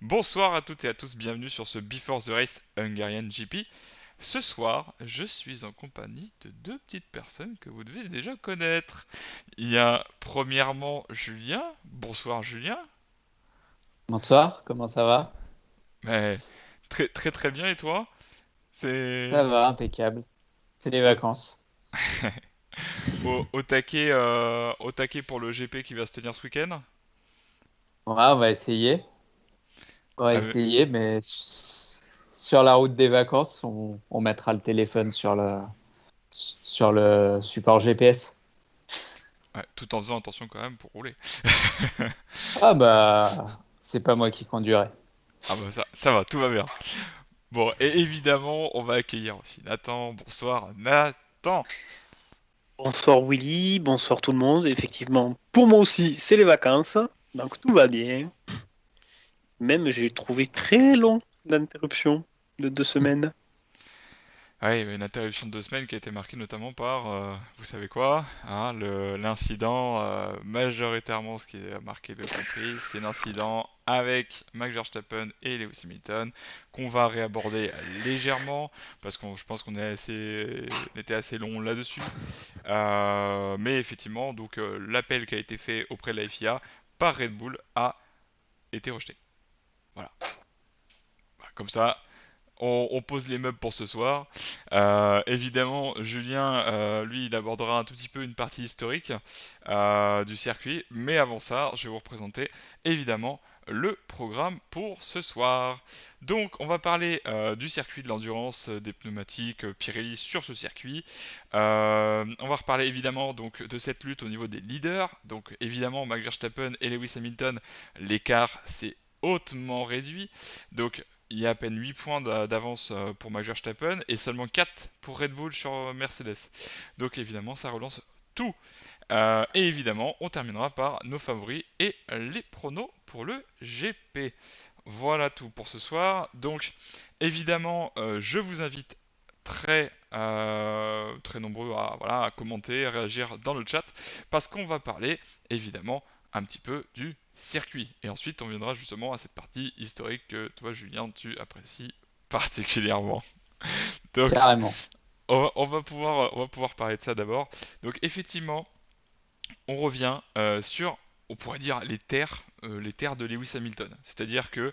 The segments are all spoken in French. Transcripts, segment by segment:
Bonsoir à toutes et à tous, bienvenue sur ce Before the Race Hungarian GP. Ce soir, je suis en compagnie de deux petites personnes que vous devez déjà connaître. Il y a premièrement Julien. Bonsoir Julien. Bonsoir, comment ça va? Mais très très très bien et toi? C'est Ça va, impeccable. C'est les au, vacances. au taquet pour le GP qui va se tenir ce week-end? Ouais, on va essayer. On va Ah, essayer, mais sur la route des vacances, on mettra le téléphone sur le support GPS. ouais, tout en faisant attention quand même pour rouler. Ah bah, c'est pas moi qui conduirai. Ah bah ça va, tout va bien. Bon, et évidemment, on va accueillir aussi Nathan. Bonsoir Nathan. Bonsoir Willy, bonsoir tout le monde. Effectivement, pour moi aussi, c'est les vacances, donc tout va bien. Même j'ai trouvé très long l'interruption de 2 semaines. Ouais, il y avait une interruption de 2 semaines qui a été marquée notamment par, vous savez quoi, hein, l'incident majoritairement ce qui a marqué le Grand Prix, c'est l'incident avec Max Verstappen et Lewis Hamilton qu'on va réaborder légèrement parce que je pense on était assez long là-dessus. Mais effectivement, donc l'appel qui a été fait auprès de la FIA par Red Bull a été rejeté. Voilà. Comme ça, on pose les meubles pour ce soir. Évidemment, Julien, lui, il abordera un tout petit peu une partie historique du circuit. Mais avant ça, je vais vous représenter évidemment le programme pour ce soir. Donc, on va parler du circuit de l'endurance, des pneumatiques Pirelli sur ce circuit. On va reparler évidemment donc de cette lutte au niveau des leaders. Donc, évidemment, Max Verstappen et Lewis Hamilton, l'écart c'est hautement réduit. Donc, il y a à peine 8 points d'avance pour Max Verstappen et seulement 4 pour Red Bull sur Mercedes. Donc évidemment, ça relance tout. Et évidemment, on terminera par nos favoris et les pronos pour le GP. Voilà tout pour ce soir. Donc évidemment, je vous invite très nombreux à commenter, à réagir dans le chat, parce qu'on va parler évidemment un petit peu du circuit. Et ensuite, on viendra justement à cette partie historique que toi, Julien, tu apprécies particulièrement. Donc, Carrément. on va pouvoir parler de ça d'abord. Donc, effectivement, on revient sur, on pourrait dire, les terres de Lewis Hamilton. C'est-à-dire que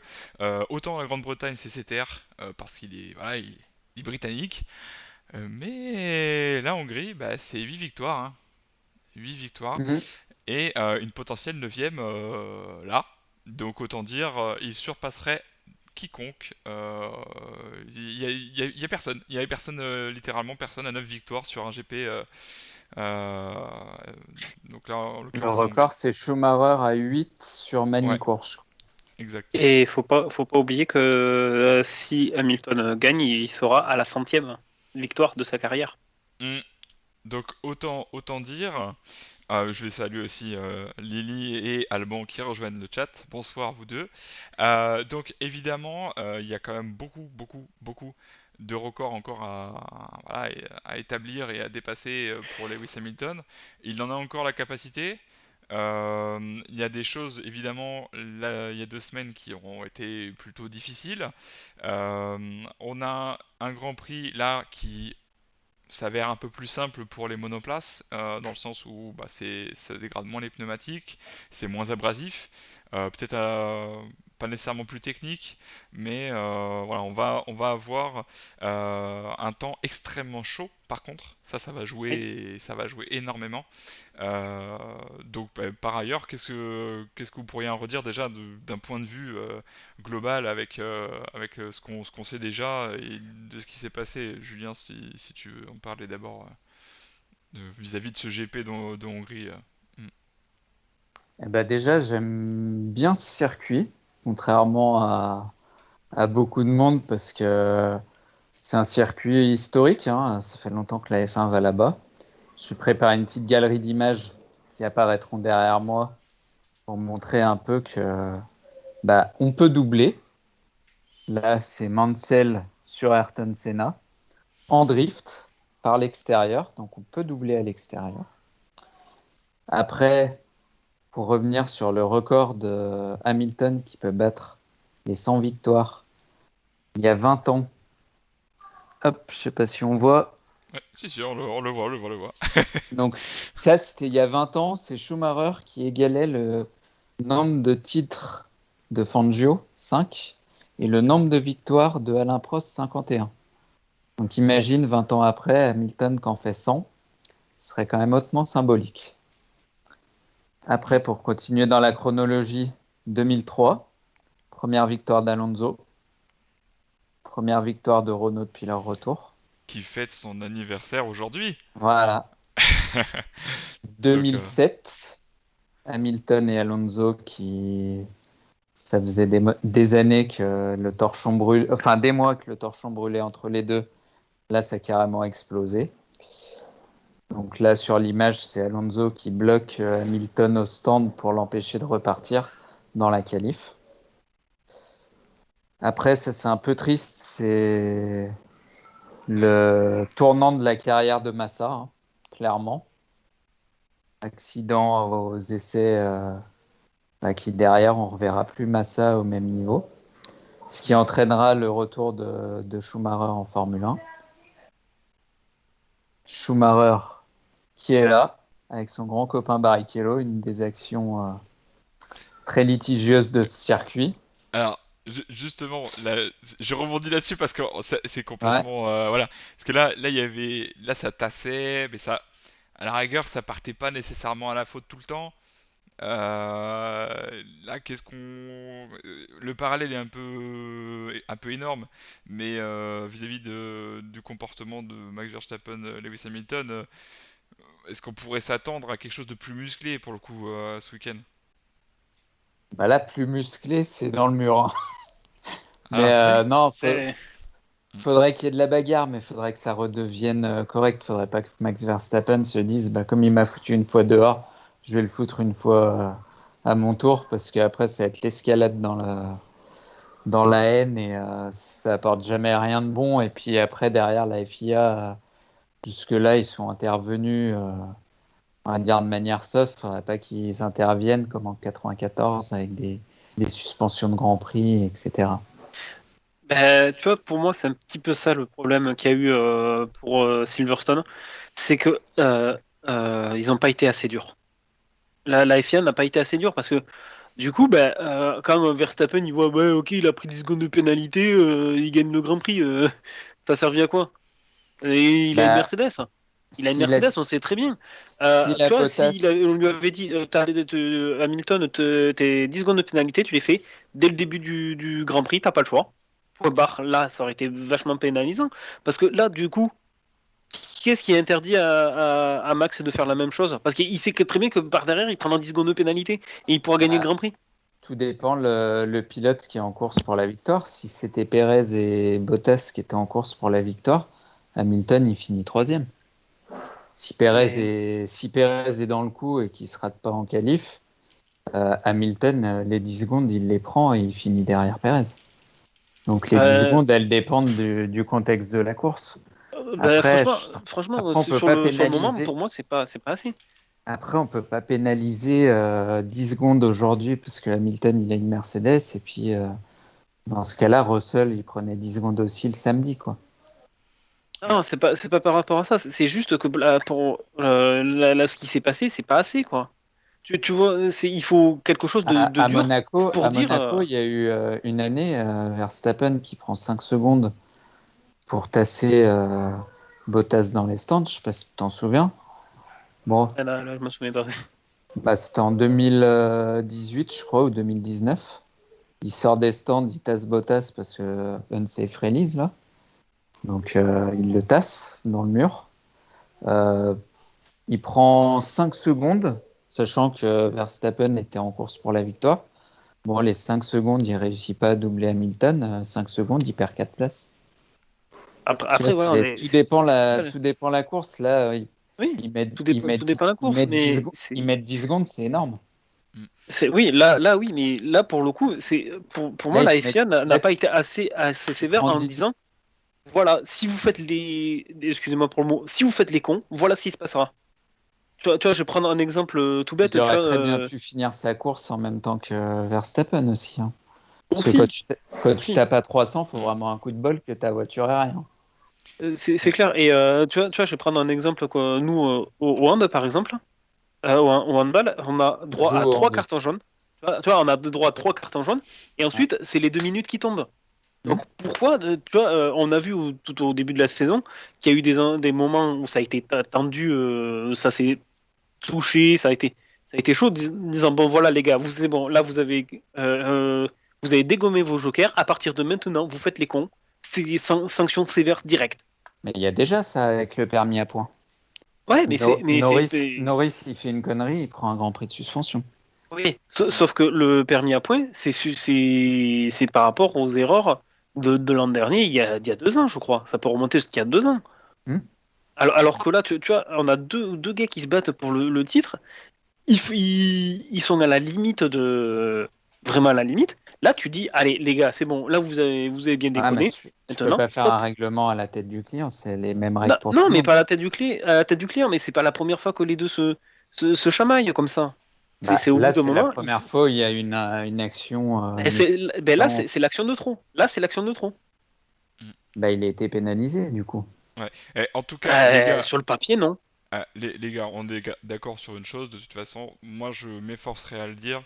autant la Grande-Bretagne, c'est ses terres, parce qu'il est, voilà, il est britannique, mais la Hongrie, bah, c'est 8 victoires, hein. 8 victoires Mhm. et une potentielle neuvième là. Donc autant dire, il surpasserait quiconque. Il y a personne. Il y avait personne, littéralement personne à 9 victoires sur un GP. Euh, donc là, en Le l'occurrence, la record, Hongrie. c'est Schumacher à 8 sur Ouais, Manicourt. exact. Et faut pas oublier que si Hamilton gagne, il sera à la centième victoire de sa carrière. Hmm. Donc autant dire. Je vais saluer aussi Lily et Alban qui rejoignent le chat. Bonsoir vous deux. Donc évidemment, il y a quand même beaucoup de records encore voilà, à établir et à dépasser pour Lewis Hamilton. Il en a encore la capacité. Il y a des choses évidemment là, il y a 2 semaines qui ont été plutôt difficiles. On a un Grand Prix là qui s'avère un peu plus simple pour les monoplaces, dans le sens où bah, ça dégrade moins les pneumatiques, c'est moins abrasif, peut-être pas nécessairement plus technique, mais voilà, on va avoir un temps extrêmement chaud. Par contre, Oui. ça va jouer énormément. Euh, donc, bah, par ailleurs, qu'est-ce que vous pourriez en redire déjà d'un point de vue global avec ce qu'on sait déjà et de ce qui s'est passé, Julien, si tu veux en parler d'abord vis-à-vis de ce GP de Hongrie. Hmm. Eh ben déjà, j'aime bien ce circuit, contrairement à beaucoup de monde, parce que c'est un circuit historique, hein. Ça fait longtemps que la F1 va là-bas. Je prépare une petite galerie d'images qui apparaîtront derrière moi pour montrer un peu que bah, on peut doubler. Là, c'est Mansell sur Ayrton Senna en drift par l'extérieur, donc on peut doubler à l'extérieur. Après, pour revenir sur le record de Hamilton qui peut battre les 100 victoires, il y a 20 ans. Hop, je sais pas si on voit. Ouais, si, on le voit. Donc, ça, c'était il y a 20 ans. C'est Schumacher qui égalait le nombre de titres de Fangio, 5, et le nombre de victoires de Alain Prost, 51. Donc, imagine 20 ans après, Hamilton qu'en fait 100. Ce serait quand même hautement symbolique. Après, pour continuer dans la chronologie, 2003, première victoire d'Alonso, première victoire de Renault depuis leur retour. Qui fête son anniversaire aujourd'hui. Voilà. Donc, 2007, Hamilton et Alonso qui... Ça faisait des années que le torchon brûlait, enfin des mois que le torchon brûlait entre les deux. Là, ça a carrément explosé. Donc là, sur l'image, c'est Alonso qui bloque Hamilton au stand pour l'empêcher de repartir dans la qualif. Après, ça c'est un peu triste, c'est le tournant de la carrière de Massa, hein, clairement. Accident aux essais qui derrière, on ne reverra plus Massa au même niveau. Ce qui entraînera le retour de Schumacher en Formule 1. Schumacher qui est là, avec son grand copain Barrichello, une des actions très litigieuses de ce circuit. alors, justement, là, je rebondis là-dessus parce que c'est Ouais. complètement, voilà. Parce que là, il y avait, là, ça tassait, mais ça, à la rigueur, ça partait pas nécessairement à la faute tout le temps. Là, le parallèle est un peu énorme, mais vis-à-vis du comportement de Max Verstappen, Lewis Hamilton, est-ce qu'on pourrait s'attendre à quelque chose de plus musclé pour le coup ce week-end? Bah là, plus musclé, c'est dans le mur, hein. Mais Ah, Ouais. non, Ouais. faudrait qu'il y ait de la bagarre, mais faudrait que ça redevienne correct. Faudrait pas que Max Verstappen se dise, bah, comme il m'a foutu une fois dehors, je vais le foutre une fois à mon tour, parce qu'après, ça va être l'escalade dans la haine et ça apporte jamais rien de bon. Et puis après, derrière, la FIA, jusque-là, ils sont intervenus, on va dire de manière soft. Faudrait pas qu'ils interviennent comme en 94 avec des suspensions de Grand Prix, etc. Tu vois, pour moi, c'est un petit peu ça le problème qu'il y a eu pour Silverstone. C'est que ils n'ont pas été assez durs. La FIA n'a pas été assez dure parce que du coup, quand Verstappen il voit, ouais, ok, il a pris 10 secondes de pénalité, il gagne le Grand Prix. Ça a servi à quoi? Et il a une Bah, Mercedes. Il a une si la, Mercedes, on sait très bien. si la Tu vois, si Bottas, on lui avait dit, Hamilton, tes 10 secondes de pénalité, tu les fais dès le début du Grand Prix, t'as pas le choix. Point barre, là, ça aurait été vachement pénalisant. Parce que là, du coup, qu'est-ce qui interdit à Max de faire la même chose? Parce qu'il sait que très bien que par derrière, il prendra 10 secondes de pénalité et il pourra gagner le bah, Grand Prix. tout dépend le pilote qui est en course pour la victoire. Si c'était Pérez et Bottas qui étaient en course pour la victoire, Hamilton, il finit troisième. Mais Si Pérez est dans le coup et qu'il ne se rate pas en qualif, Hamilton, les 10 secondes, il les prend et il finit derrière Pérez. Donc les 10 euh, secondes, elles dépendent du contexte de la course. Après, franchement, franchement, après, on peut sur pas sur le moment, pénaliser. pour moi, c'est pas assez. Après, on peut pas pénaliser 10 secondes aujourd'hui parce que Hamilton, il a une Mercedes. Et puis, dans ce cas-là, Russell, il prenait 10 secondes aussi le samedi, quoi. Non, c'est pas par rapport à ça. C'est juste que là, pour là, ce qui s'est passé, c'est pas assez, quoi. Tu vois, il faut quelque chose de dur pour À dire. Monaco, il y a eu une année, Verstappen qui prend 5 secondes pour tasser Bottas dans les stands. Je sais pas si tu t'en souviens. Bon, Là, je me souviens pas. bah, c'était en 2018, je crois, ou 2019. Il sort des stands, il tasse Bottas parce que unsafe release, là. Donc, il le tasse dans le mur. Euh, il prend 5 secondes, sachant que Verstappen était en course pour la victoire. Bon, les 5 secondes, il réussit pas à doubler Hamilton. 5 secondes, il perd 4 places. Tu vois, Après, voilà, on est. tout dépend la course. Là, Oui, tout dépend de la course, mais ils mettent 10 secondes, c'est énorme. mm. oui, là, oui, mais là, pour le coup, pour moi, Là, la FIA n'a là, pas été assez tu sévère prends en 10. disant, voilà, si vous faites excusez-moi pour le mot, si vous faites les cons, voilà ce qui se passera. Tu vois, je vais prendre un exemple tout Il bête, tu aurait vois, très bien pu finir sa course en même temps que Verstappen aussi, hein. Parce que aussi. Quand tu Si. tapes à 300, faut Mm. vraiment un coup de bol que ta voiture ait rien. C'est clair. Et tu vois, je vais prendre un exemple. Quoi. Nous, au hand, par exemple, au handball, on a Je droit joue à au trois hand cartons aussi. jaunes. Tu vois, on a droit à trois cartons jaunes. Et Ouais. ensuite, c'est les 2 minutes qui tombent. Hmm. Donc pourquoi, tu vois, on a vu tout au début de la saison qu'il y a eu des moments où ça a été tendu, ça s'est touché, ça a été chaud, disant bon voilà les gars, c'est bon, là vous avez dégommé vos jokers. À partir de maintenant, vous faites les cons. C'est des sanctions sévères directes. Mais il y a déjà ça avec le permis à points. Ouais, mais c'est Norris, il fait une connerie, il prend un grand prix de suspension. oui. Sauf que le permis à points, c'est par rapport aux erreurs de l'an dernier, il y a 2 ans, je crois. Ça peut remonter jusqu'à 2 ans. Hmm. Alors que là, tu vois, on a deux gars qui se battent pour le titre. Ils sont à la limite de. Vraiment à la limite. Là, tu dis, allez, les gars, c'est bon. Là, vous avez bien Ah, mais déconné. tu peux Maintenant, pas faire un stop. règlement à la tête du client, c'est les mêmes Non, règles pour tout non, le mais monde. pas à la tête du client, à la tête du client, mais c'est pas la première fois que les deux se chamaillent comme ça. Bah, C'est au bout là, d'un c'est la moment. première fois où il y a une action, une Là, exception. c'est l'action de trop. Là, c'est l'action de trop. Mm. Bah, il a été pénalisé, du coup. Ouais. En tout cas, les gars, Sur le papier, non. les gars, on est d'accord sur une chose. De toute façon, moi, je m'efforcerai à le dire.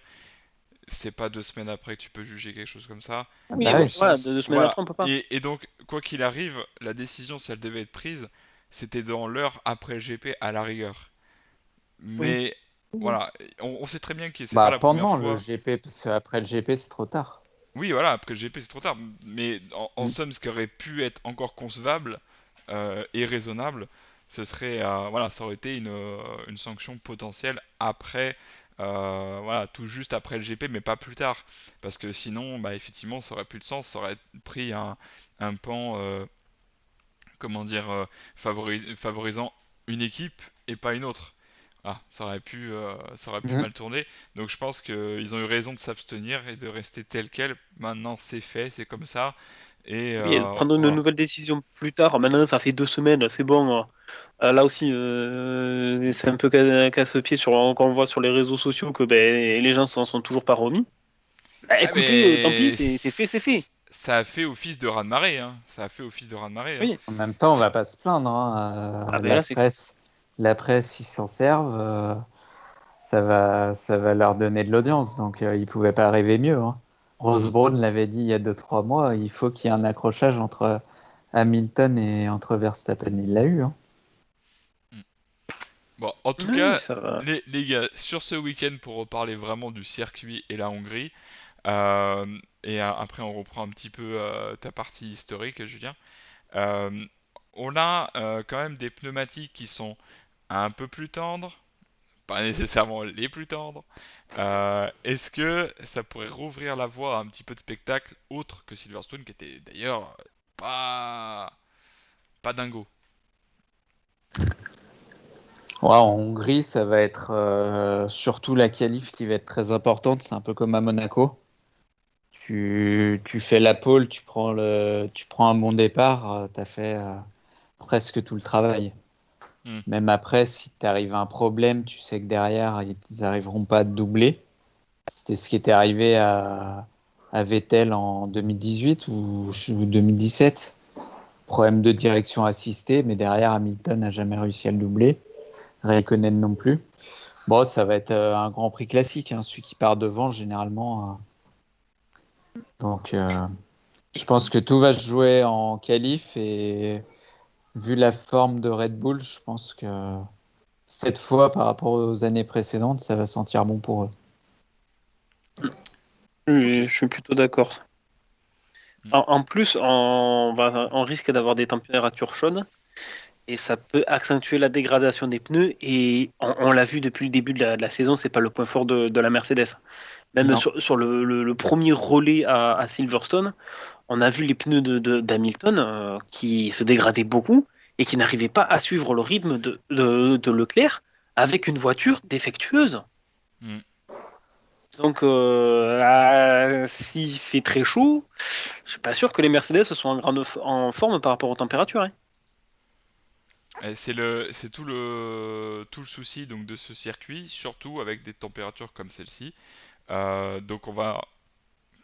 C'est pas 2 semaines après que tu peux juger quelque chose comme ça, Ah Oui, bah dans le oui. voilà, sens, 2 semaines voilà. après, on peut pas. Et donc, quoi qu'il arrive, la décision, si elle devait être prise, c'était dans l'heure après le GP à la rigueur. Oui. Mais voilà, on sait très bien que c'est pas Bah, la première pendant le fois. GP, parce qu'après le GP, c'est trop tard. Oui, voilà, après le GP, c'est trop tard. Mais en Hmm. somme, ce qui aurait pu être encore concevable et raisonnable, ce serait, voilà, ça aurait été une sanction potentielle après, voilà, tout juste après le GP, mais pas plus tard. Parce que sinon, bah, effectivement, ça aurait plus de sens, ça aurait pris un pan, comment dire, favorisant une équipe et pas une autre. Ah, ça aurait pu Hmm. mal tourner. Donc je pense qu'ils ont eu raison de s'abstenir et de rester tel quel. Maintenant c'est fait, c'est comme ça. Et Oui, prendre une voilà. nouvelle décision plus tard. Maintenant, ça fait 2 semaines, c'est bon. Là aussi, c'est un peu casse-pied quand on voit sur les réseaux sociaux que ben, les gens s'en sont toujours pas remis. Bah, Ah écoutez, tant pis, mais c'est fait, c'est fait. ça a fait office de raz-de-marée, hein. Ça a fait office de raz-de-marée, hein. Oui. En même temps, on va pas se plaindre, hein. Ah ben là, c'est clair. La presse, ils s'en servent. Ça va leur donner de l'audience. Donc, ils pouvaient pas rêver mieux, hein. Rose Brown l'avait dit il y a 2, 3 mois, il faut qu'il y ait un accrochage entre Hamilton et entre Verstappen. Il l'a eu, hein. Mm. Bon, en tout Oui, cas, ça va. les gars, sur ce week-end, pour reparler vraiment du circuit et la Hongrie, euh, et après on reprend un petit peu ta partie historique, Julien. Euh, on a quand même des pneumatiques qui sont un peu plus tendres, pas nécessairement les plus tendres. Est-ce que ça pourrait rouvrir la voie à un petit peu de spectacle autre que Silverstone, qui était d'ailleurs pas pas dingo. Ouais, en Hongrie, ça va être surtout la qualif qui va être très importante. C'est un peu comme à Monaco. Tu fais la pole, tu prends un bon départ, tu as fait presque tout le travail. Hmm. Même après, si t'arrives à un problème, tu sais que derrière, ils arriveront pas à te doubler. C'était ce qui était arrivé à Vettel en 2018 ou 2017. Problème de direction assistée, mais derrière, Hamilton n'a jamais réussi à le doubler. Raikkonen non plus. Bon, ça va être un Grand Prix classique, hein, celui qui part devant, généralement. Donc, je pense que tout va se jouer en qualif et vu la forme de Red Bull, je pense que cette fois, par rapport aux années précédentes, ça va sentir bon pour eux. Oui, je suis plutôt d'accord. Hmm. En plus, on risque d'avoir des températures chaudes et ça peut accentuer la dégradation des pneus. Et on l'a vu depuis le début de la saison, c'est pas le point fort de la Mercedes. Même Non. sur le premier relais à Silverstone, on a vu les pneus d'Hamilton qui se dégradaient beaucoup et qui n'arrivaient pas à suivre le rythme de Leclerc avec une voiture défectueuse. Hmm. Donc, s'il fait très chaud, je suis pas sûr que les Mercedes soient en forme par rapport aux températures, hein. Et c'est tout le souci donc de ce circuit, surtout avec des températures comme celle-ci. Donc on va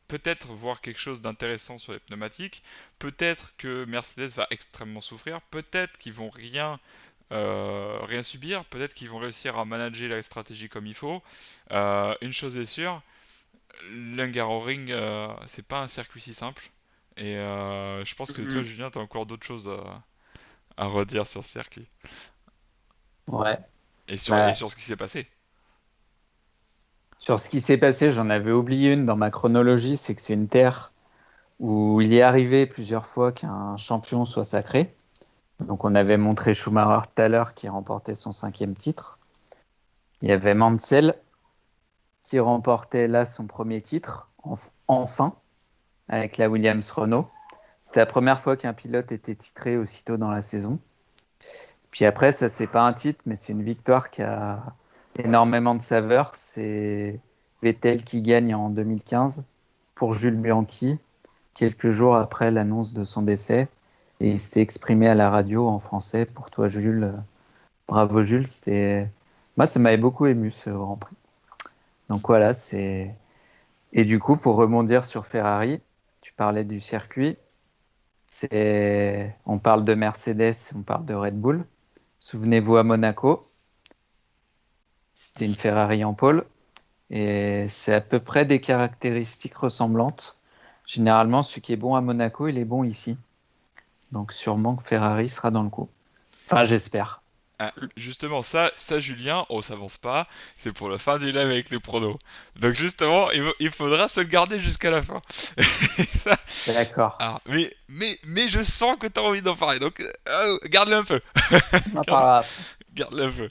peut-être voir quelque chose d'intéressant sur les pneumatiques. Peut-être que Mercedes va extrêmement souffrir. Peut-être qu'ils vont rien subir. Peut-être qu'ils vont réussir à manager la stratégie comme il faut. Une chose est sûre, l'Hungaroring, c'est pas un circuit si simple. Et je pense que toi, Mhm. Julien, t'as encore d'autres choses à redire sur ce circuit. Ouais. Et Bah, sur ce qui s'est passé. sur ce qui s'est passé, j'en avais oublié une dans ma chronologie, c'est que c'est une terre où il est arrivé plusieurs fois qu'un champion soit sacré. Donc on avait montré Schumacher tout à l'heure qui remportait son 5e titre. Il y avait Mansell qui remportait là son premier titre, enfin, avec la Williams Renault. C'était la première fois qu'un pilote était titré aussitôt dans la saison. Puis après, ça, c'est pas un titre, mais c'est une victoire qui a énormément de saveur. C'est Vettel qui gagne en 2015 pour Jules Bianchi, quelques jours après l'annonce de son décès. Et il s'est exprimé à la radio en français pour toi, Jules. Bravo, Jules. Moi, ça m'avait beaucoup ému ce Grand Prix. Donc voilà, c'est. Et du coup, pour rebondir sur Ferrari, tu parlais du circuit. On parle de Mercedes, on parle de Red Bull. Souvenez-vous à Monaco, c'était une Ferrari en pôle et c'est à peu près des caractéristiques ressemblantes. Généralement, celui qui est bon à Monaco, il est bon ici. Donc sûrement que Ferrari sera dans le coup. Enfin, j'espère. Ah, justement, ça, Julien, on s'avance pas. C'est pour la fin du live avec les pronos. Donc justement, il faudra se le garder jusqu'à la fin. Ça, D'accord. mais je sens que t'as envie d'en parler. Donc, garde-le un peu. On en Garde, parlera après. garde-le un peu.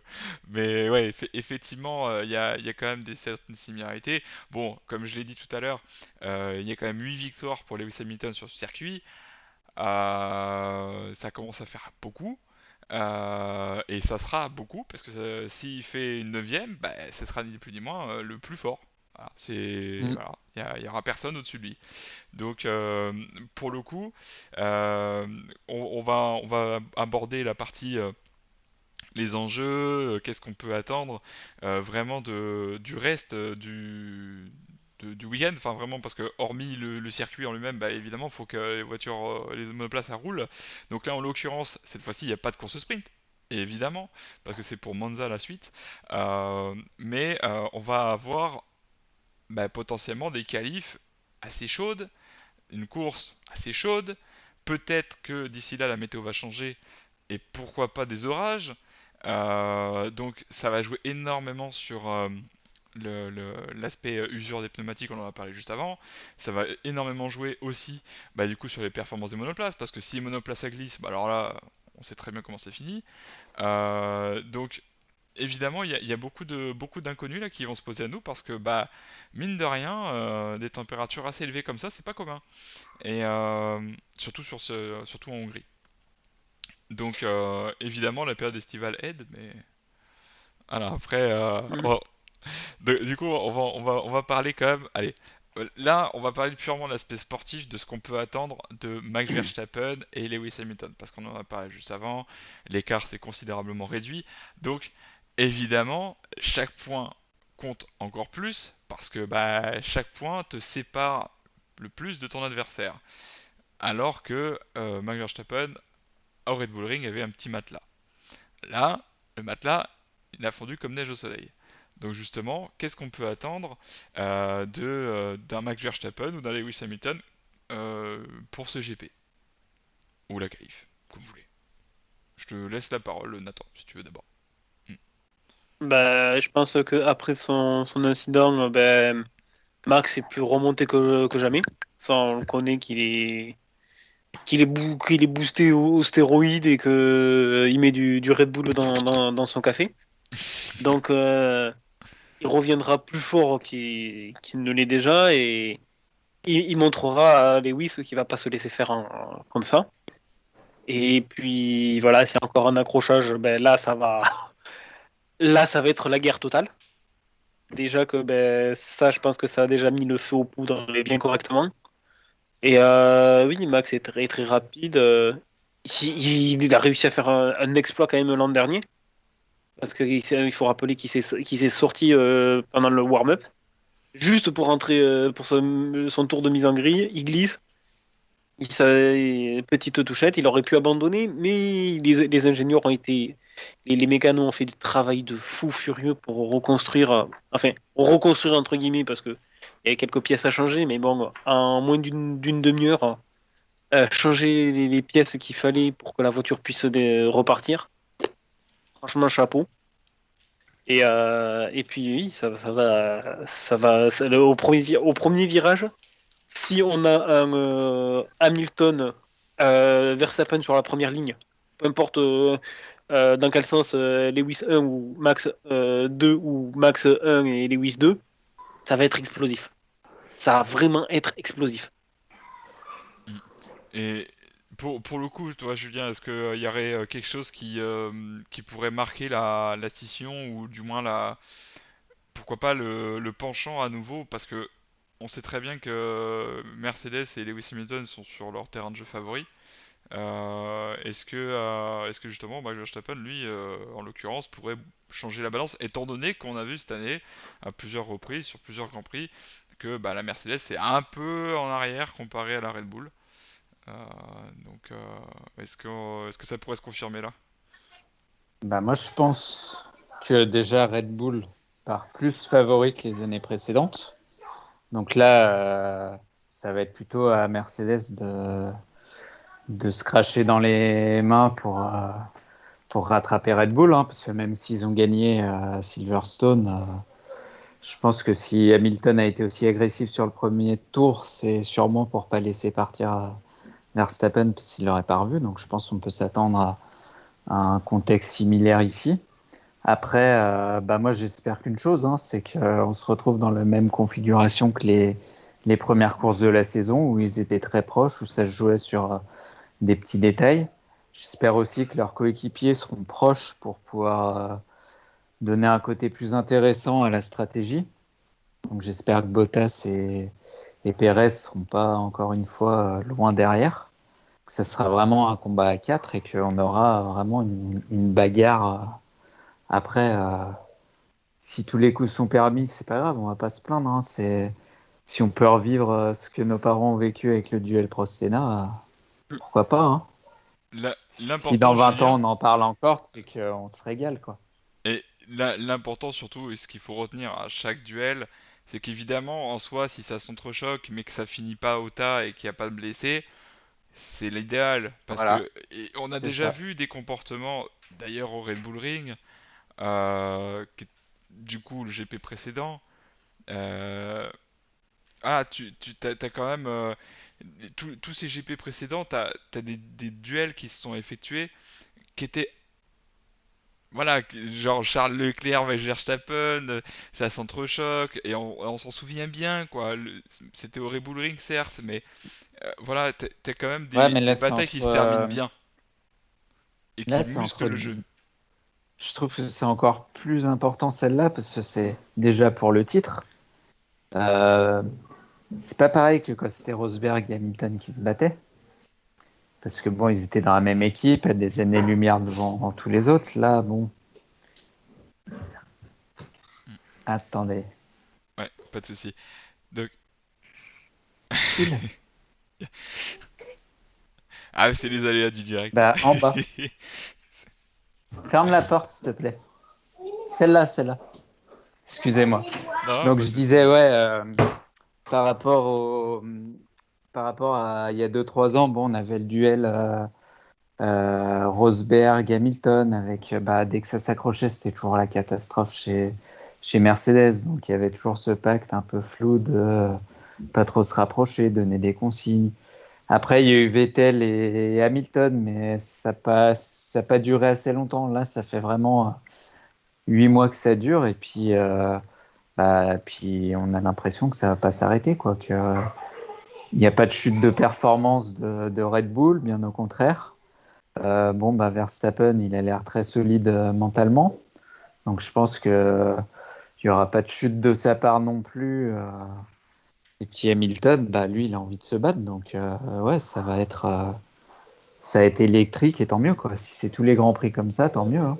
Mais ouais, effectivement, il y a quand même des certaines similarités. Bon, comme je l'ai dit tout à l'heure, il y a quand même 8 victoires pour Lewis Hamilton sur ce circuit. Ça commence à faire beaucoup. Et ça sera beaucoup, parce que s'il fait une neuvième, bah, ce sera ni plus ni moins le plus fort. Voilà, Mm. voilà, il y aura personne au-dessus de lui. Donc pour le coup, on va aborder la partie les enjeux, qu'est-ce qu'on peut attendre vraiment du reste du week-end, enfin vraiment parce que hormis le circuit en lui-même, bah évidemment il faut que les voitures, les monoplaces ça roule. Donc là en l'occurrence, cette fois-ci il n'y a pas de course sprint, évidemment, parce que c'est pour Monza la suite. Mais on va avoir bah, potentiellement des qualifs assez chaudes, une course assez chaude. Peut-être que d'ici là la météo va changer et pourquoi pas des orages. Donc ça va jouer énormément sur l'aspect usure des pneumatiques, on en a parlé juste avant. Ça va énormément jouer aussi bah, du coup sur les performances des monoplaces, parce que si les monoplaces ça glisse, bah, alors là on sait très bien comment c'est fini. Donc évidemment il y a beaucoup d'inconnus là qui vont se poser à nous, parce que bah mine de rien des températures assez élevées comme ça c'est pas commun. Et surtout en Hongrie. Donc évidemment la période estivale aide, mais voilà, après Mhm. du coup on va parler quand même. Allez, là on va parler purement de l'aspect sportif, de ce qu'on peut attendre de Max Verstappen et Lewis Hamilton, parce qu'on en a parlé juste avant. L'écart s'est considérablement réduit, donc évidemment chaque point compte encore plus, parce que bah chaque point te sépare le plus de ton adversaire. Alors que Max Verstappen au Red Bull Ring avait un petit matelas. Là, le matelas, il a fondu comme neige au soleil. Donc justement, qu'est-ce qu'on peut attendre d'un Max Verstappen ou d'un Lewis Hamilton pour ce GP? Ou la qualif, comme vous voulez. Je te laisse la parole, Nathan, si tu veux d'abord. Hmm. Bah, je pense que après son incident, ben, Max est plus remonté que jamais. Ça, on le connaît qu'il est boosté au stéroïde et que il met du Red Bull dans son café. Donc, il reviendra plus fort qu'il ne l'est déjà et il montrera à Lewis qu'il va pas se laisser faire comme ça. Et puis voilà, s'il y a encore un accrochage, ben là là ça va être la guerre totale. Déjà que ben, ça, je pense que ça a déjà mis le feu aux poudres et bien correctement. Et oui, Max est très très rapide. Il a réussi à faire un exploit quand même l'an dernier. Parce qu'il faut rappeler qu'il s'est sorti pendant le warm-up, juste pour rentrer pour son tour de mise en grille, il glisse. Petite touchette, il aurait pu abandonner, mais les ingénieurs ont été, les mécanos ont fait du travail de fou furieux pour reconstruire, enfin, reconstruire entre guillemets, parce que il y avait quelques pièces à changer, mais bon, en moins d'une demi-heure, changer les pièces qu'il fallait pour que la voiture puisse repartir. Franchement, chapeau. Et puis oui, au premier virage, si on a un Hamilton Verstappen sur la première ligne, peu importe dans quel sens Lewis 1 ou Max 2 ou Max 1 et Lewis 2, ça va être explosif. Ça va vraiment être explosif. Et pour le coup, toi, Julien, est-ce qu'il y aurait quelque chose qui pourrait marquer la scission ou du moins pourquoi pas le penchant à nouveau? Parce que on sait très bien que Mercedes et Lewis Hamilton sont sur leur terrain de jeu favori. Est-ce que justement Max Verstappen, lui, en l'occurrence, pourrait changer la balance, étant donné qu'on a vu cette année, à plusieurs reprises, sur plusieurs Grands Prix, que bah, la Mercedes est un peu en arrière comparé à la Red Bull. Euh, est-ce que ça pourrait se confirmer là? Bah, moi, je pense que déjà Red Bull part plus favori que les années précédentes. Donc là, ça va être plutôt à Mercedes de se cracher dans les mains pour rattraper Red Bull, hein, parce que même s'ils ont gagné à Silverstone, je pense que si Hamilton a été aussi agressif sur le premier tour, c'est sûrement pour pas laisser partir Verstappen parce qu'il l'aurait pas revu. Donc je pense qu'on peut s'attendre à un contexte similaire ici. Après, bah moi j'espère qu'une chose, hein, c'est qu'on se retrouve dans la même configuration que les premières courses de la saison où ils étaient très proches, où ça se jouait sur des petits détails. J'espère aussi que leurs coéquipiers seront proches pour pouvoir donner un côté plus intéressant à la stratégie. Donc j'espère que Bottas et Perez seront pas encore une fois loin derrière. Que ça sera vraiment un combat à 4 et qu'on aura vraiment une bagarre après. Si tous les coups sont permis, c'est pas grave, on va pas se plaindre, hein. Si on peut revivre ce que nos parents ont vécu avec le duel Prost-Senna, pourquoi pas, hein. Si L'important, dans 20 ans Julien, on en parle encore, c'est qu'on se régale, quoi. et l'important surtout, et ce qu'il faut retenir à chaque duel, c'est qu'évidemment, en soi, si ça s'entrechoque, mais que ça finit pas au tas et qu'il n'y a pas de blessés, c'est l'idéal. Parce Voilà, que et on a c'est déjà ça. vu des comportements, d'ailleurs au Red Bull Ring, du coup le GP précédent. euh, t'as quand même tous ces GP précédents, t'as des duels qui se sont effectués qui étaient voilà, genre Charles Leclerc avec Verstappen, ça s'entrechoque et on s'en souvient bien quoi. C'était au Red Bull Ring certes, mais voilà, t'as quand même Ouais, des, mais des batailles qui se terminent bien et qui là, c'est musclent entre. le jeu. Je trouve que c'est encore plus important celle-là parce que c'est déjà pour le titre. Euh, c'est pas pareil que quand c'était Rosberg et Hamilton qui se battaient. Parce que bon, ils étaient dans la même équipe, à des années-lumière devant tous les autres. Là, bon, attendez. Ouais, pas de souci. Donc, Pile. ah, c'est les aléas du direct. Bah, en bas. Ferme la porte, s'il te plaît. Celle-là, celle-là. Excusez-moi. Non, Donc, pas de je souci. disais, ouais, par rapport par rapport à il y a 2 3 ans, bon, on avait le duel Rosberg-Hamilton avec, bah, dès que ça s'accrochait, c'était toujours la catastrophe chez Mercedes. Donc, il y avait toujours ce pacte un peu flou de pas trop se rapprocher, donner des consignes. Après, il y a eu Vettel et Hamilton, mais ça pas duré assez longtemps. Là, ça fait vraiment 8 mois que ça dure, et puis, puis on a l'impression que ça va pas s'arrêter, quoi. Il n'y a pas de chute de performance de Red Bull, bien au contraire. Bon, bah, Verstappen, il a l'air très solide mentalement, donc je pense que il y aura pas de chute de sa part non plus. Et puis Hamilton, bah, lui, il a envie de se battre, donc ouais, ça a été électrique et tant mieux, quoi. Si c'est tous les grands prix comme ça, tant mieux, hein.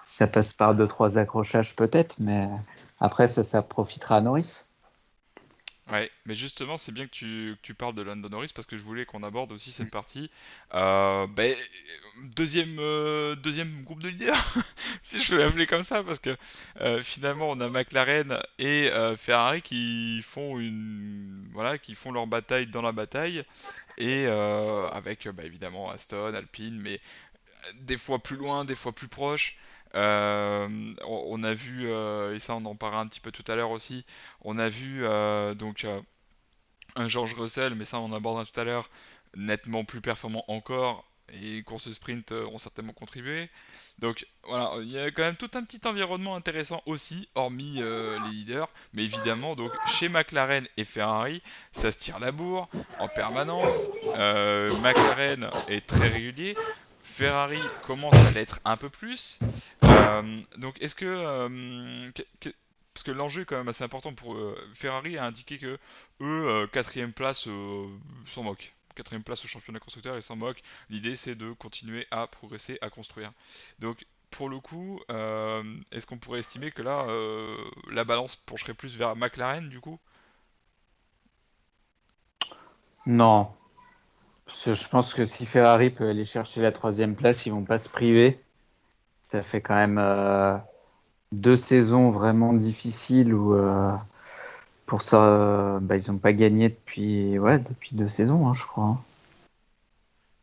Ça passe par 2-3 accrochages peut-être, mais après ça profitera à Norris. Ouais, mais justement, c'est bien que tu parles de Lando Norris parce que je voulais qu'on aborde aussi cette partie. Deuxième groupe de leaders, si je peux l'appeler comme ça, parce que finalement, on a McLaren et Ferrari qui font qui font leur bataille dans la bataille et avec évidemment Aston, Alpine, mais des fois plus loin, des fois plus proche. On a vu, et ça on en parlera un petit peu tout à l'heure aussi, on a vu un George Russell, mais ça on abordera tout à l'heure, nettement plus performant encore, et courses sprint ont certainement contribué. Donc voilà, il y a quand même tout un petit environnement intéressant aussi, hormis les leaders, mais évidemment donc chez McLaren et Ferrari, ça se tire la bourre en permanence. McLaren est très régulier, Ferrari commence à l'être un peu plus. Donc est-ce que, parce que l'enjeu est quand même assez important pour Ferrari a indiqué que eux, quatrième place, s'en moquent. Quatrième place au championnat constructeur, ils s'en moquent. L'idée, c'est de continuer à progresser, à construire. Donc, pour le coup, est-ce qu'on pourrait estimer que là, la balance pencherait plus vers McLaren, du coup? Non, parce que je pense que si Ferrari peut aller chercher la 3e place, ils vont pas se priver. Ça fait quand même 2 saisons vraiment difficiles où pour ça, ils n'ont pas gagné depuis 2 saisons, hein, je crois, hein.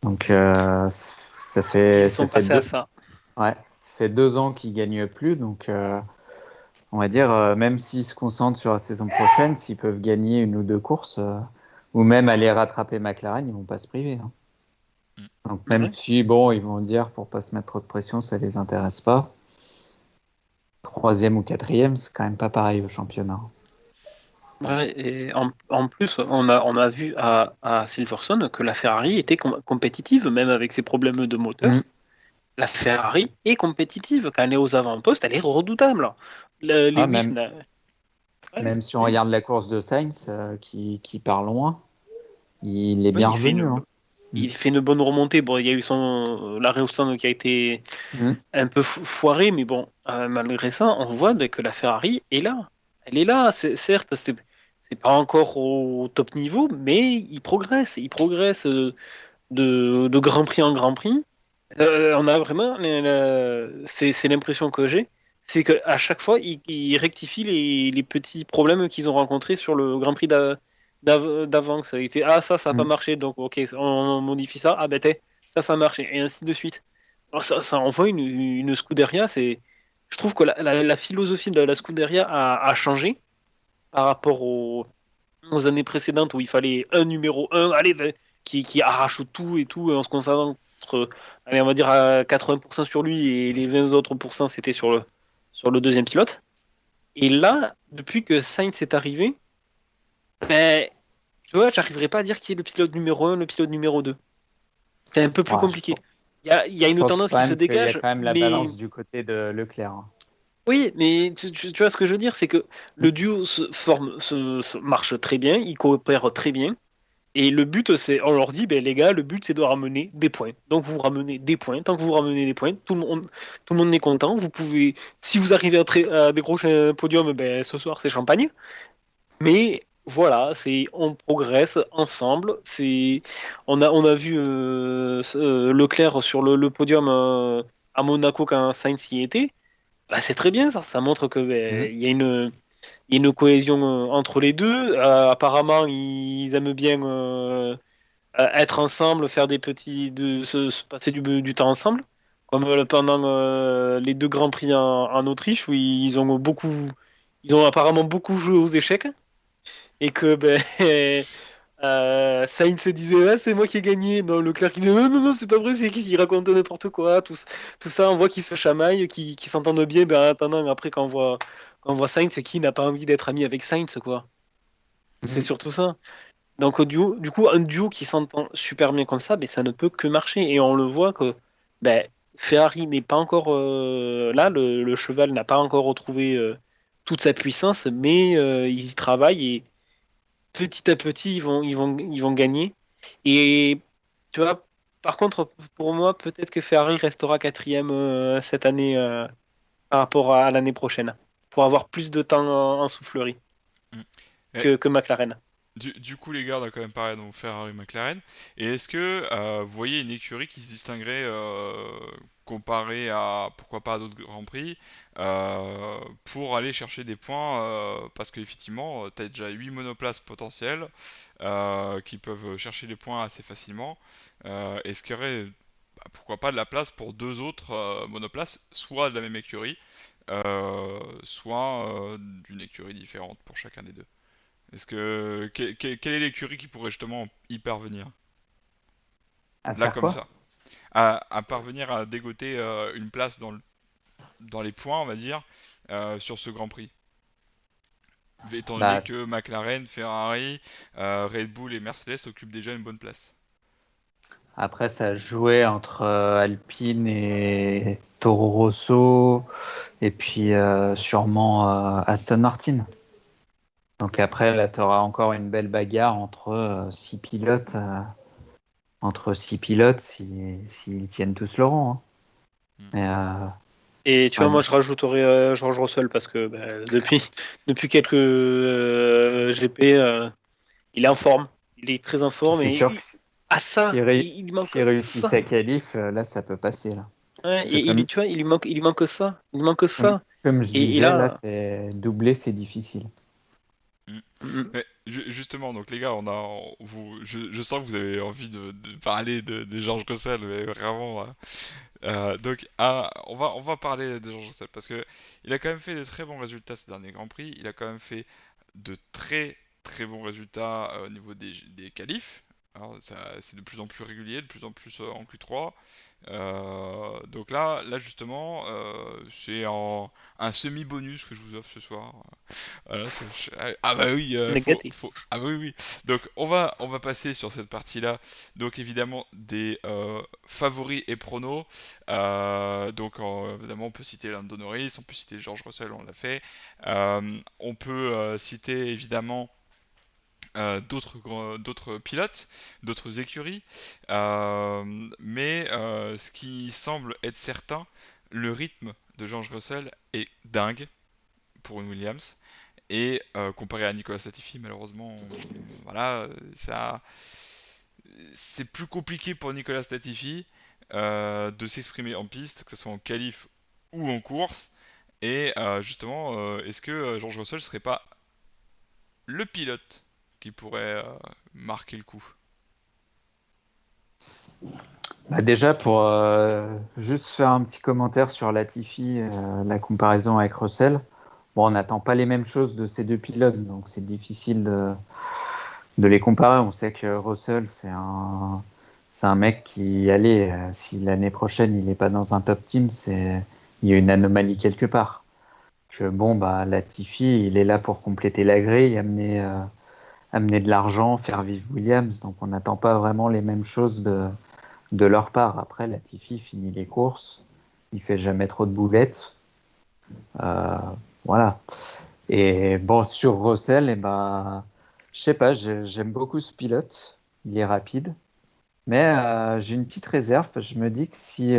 Donc Ils sont passés à ça. ça fait 2 ans qu'ils gagnent plus. Donc on va dire, même s'ils se concentrent sur la saison prochaine, s'ils peuvent gagner 1 ou 2 courses, ou même aller rattraper McLaren, ils vont pas se priver, hein. Mm. Donc même Ouais. si, bon, ils vont dire pour pas se mettre trop de pression, ça les intéresse pas. 3e ou 4e, c'est quand même pas pareil au championnat. Ouais, et en plus, on a vu à Silverstone que la Ferrari était compétitive, même avec ses problèmes de Mm. moteur. La Ferrari est compétitive. Quand elle est aux avant-postes, elle est redoutable. Ah, Lewis même, n'a. Ouais, même si on oui, regarde la course de Sainz, qui part loin, il est oui, bien revenu, hein. Mm. il fait une bonne remontée. Bon, il y a eu l'arrêt au stand qui a été Mm. un peu foiré, mais bon, malgré ça, on voit que la Ferrari est là. Elle est là, certes, c'est pas encore au top niveau, mais il progresse. Il progresse de Grand Prix en Grand Prix. On a vraiment, c'est l'impression que j'ai, c'est qu'à chaque fois, ils rectifient les petits problèmes qu'ils ont rencontrés sur le Grand Prix d'avant. Ça a été, ah, ça n'a pas Mm. marché, donc ok, on modifie ça, ah ben, ça marche, et ainsi de suite. Alors, ça envoie une Scuderia, je trouve que la philosophie de la Scuderia a changé par rapport aux années précédentes où il fallait un numéro un, allez, qui arrache tout et tout, en se concentrant, allez, on va dire à 80% sur lui et les 20 autres pourcents c'était sur le deuxième pilote. Et là, depuis que Sainz est arrivé, ben, tu vois, j'arriverai pas à dire qui est le pilote numéro un, le pilote numéro 2. C'est un peu plus Ouais, compliqué. Il y a je une pense tendance quand qui se même qu'il y a dégage, quand même la mais balance du côté de Leclerc, hein. oui, mais tu vois ce que je veux dire, c'est que le duo marche très bien, ils coopèrent très bien. Et le but, c'est, on leur dit, ben, les gars, le but, c'est de ramener des points. Donc, vous ramenez des points. Tant que vous ramenez des points, tout le monde est content. Vous pouvez, si vous arrivez à décrocher un podium, ben, ce soir, c'est champagne. Mais voilà, on progresse ensemble. On a vu Leclerc sur le podium à Monaco quand Sainz y était. Bah, c'est très bien, ça. Ça montre que Mhm. ben, il y a une cohésion entre les deux. Apparemment, ils aiment bien être ensemble, faire des petits, se passer du temps ensemble, comme pendant les 2 grands prix en Autriche où ils ont apparemment beaucoup joué aux échecs et que ben, Sainz se disait ah, c'est moi qui ai gagné, non Leclerc qui disait non non non c'est pas vrai, c'est qui raconte n'importe quoi, tout ça on voit qu'ils se chamaillent, qu'ils s'entendent bien, ben en attendant après quand on voit Sainz qui n'a pas envie d'être ami avec Sainz quoi, c'est Mhm. surtout ça. Donc, du coup, un duo qui s'entend super bien comme ça, ben, ça ne peut que marcher. Et on le voit que ben, Ferrari n'est pas encore là, le cheval n'a pas encore retrouvé toute sa puissance, mais ils y travaillent et petit à petit, ils vont gagner. Et tu vois, Par contre, pour moi, peut-être que Ferrari restera quatrième cette année par rapport à l'année prochaine, pour avoir plus de temps en soufflerie Mm. Et que McLaren. du coup, les gars, on a quand même parlé donc Ferrari McLaren. Et est-ce que vous voyez une écurie qui se distinguerait comparée à pourquoi pas à d'autres grands prix pour aller chercher des points parce qu'effectivement, tu as déjà 8 monoplaces potentielles qui peuvent chercher les points assez facilement. Est-ce qu'il y aurait pourquoi pas de la place pour deux autres monoplaces, soit de la même écurie, soit d'une écurie différente pour chacun des deux. Quelle est l'écurie qui pourrait justement y parvenir? À Là faire comme quoi? ça. À parvenir à dégoter une place dans les points, on va dire, sur ce Grand Prix. Étant donné Bah, que McLaren, Ferrari, Red Bull et Mercedes occupent déjà une bonne place. après, ça a joué entre Alpine et Toro Rosso, et puis sûrement Aston Martin. Donc après, là, tu auras encore une belle bagarre entre six pilotes s'ils tiennent tous le rang, hein. Hmm. Mais, Et tu vois, ouais, moi, je rajouterais George Russell parce que depuis quelques GP, il est en forme. Il est très en puis forme c'est et sûr que à ça, il manque s'il réussit ça. sa qualif, là, ça peut passer, là. Ouais, Parce que et tu vois, il manque ça. Il manque comme, ça. comme je Et disais, là, là, c'est doublé, c'est difficile. Hmm. mm, Mais justement, donc les gars, je sens que vous avez envie de parler de George Russell, mais vraiment. Donc, on va parler de George Russell parce que il a quand même fait de très bons résultats ces derniers Grands Prix. Il a quand même fait de très très bons résultats au niveau des qualifs. Alors, c'est de plus en plus régulier, de plus en plus en Q3. Donc là justement, c'est un semi-bonus que je vous offre ce soir. Voilà, ah bah oui, négatif. ah bah oui, oui. Donc on va passer sur cette partie-là. Donc évidemment des favoris et pronos. Donc évidemment on peut citer Lando Norris, on peut citer George Russell, on l'a fait. On peut citer évidemment d'autres pilotes, d'autres écuries. Mais ce qui semble être certain, le rythme de George Russell est dingue pour une Williams. Et comparé à Nicolas Latifi, malheureusement, voilà, ça, c'est plus compliqué pour Nicolas Latifi de s'exprimer en piste, que ce soit en qualif ou en course. Et justement, est-ce que George Russell serait pas le pilote qui pourrait marquer le coup? Bah, déjà, pour juste faire un petit commentaire sur Latifi, la comparaison avec Russell, bon, on n'attend pas les mêmes choses de ces deux pilotes, donc c'est difficile de les comparer. On sait que Russell, c'est un mec qui, allez, si l'année prochaine il n'est pas dans un top team, il y a une anomalie quelque part. Que bon, bah, Latifi, il est là pour compléter la grille, amener de l'argent, faire vivre Williams, donc on n'attend pas vraiment les mêmes choses de leur part. Après, Latifi finit les courses, il fait jamais trop de boulettes. Euh, voilà. Et bon, sur Russell, eh ben, je sais pas, j'aime beaucoup ce pilote. Il est rapide. Mais j'ai une petite réserve. Je me dis que si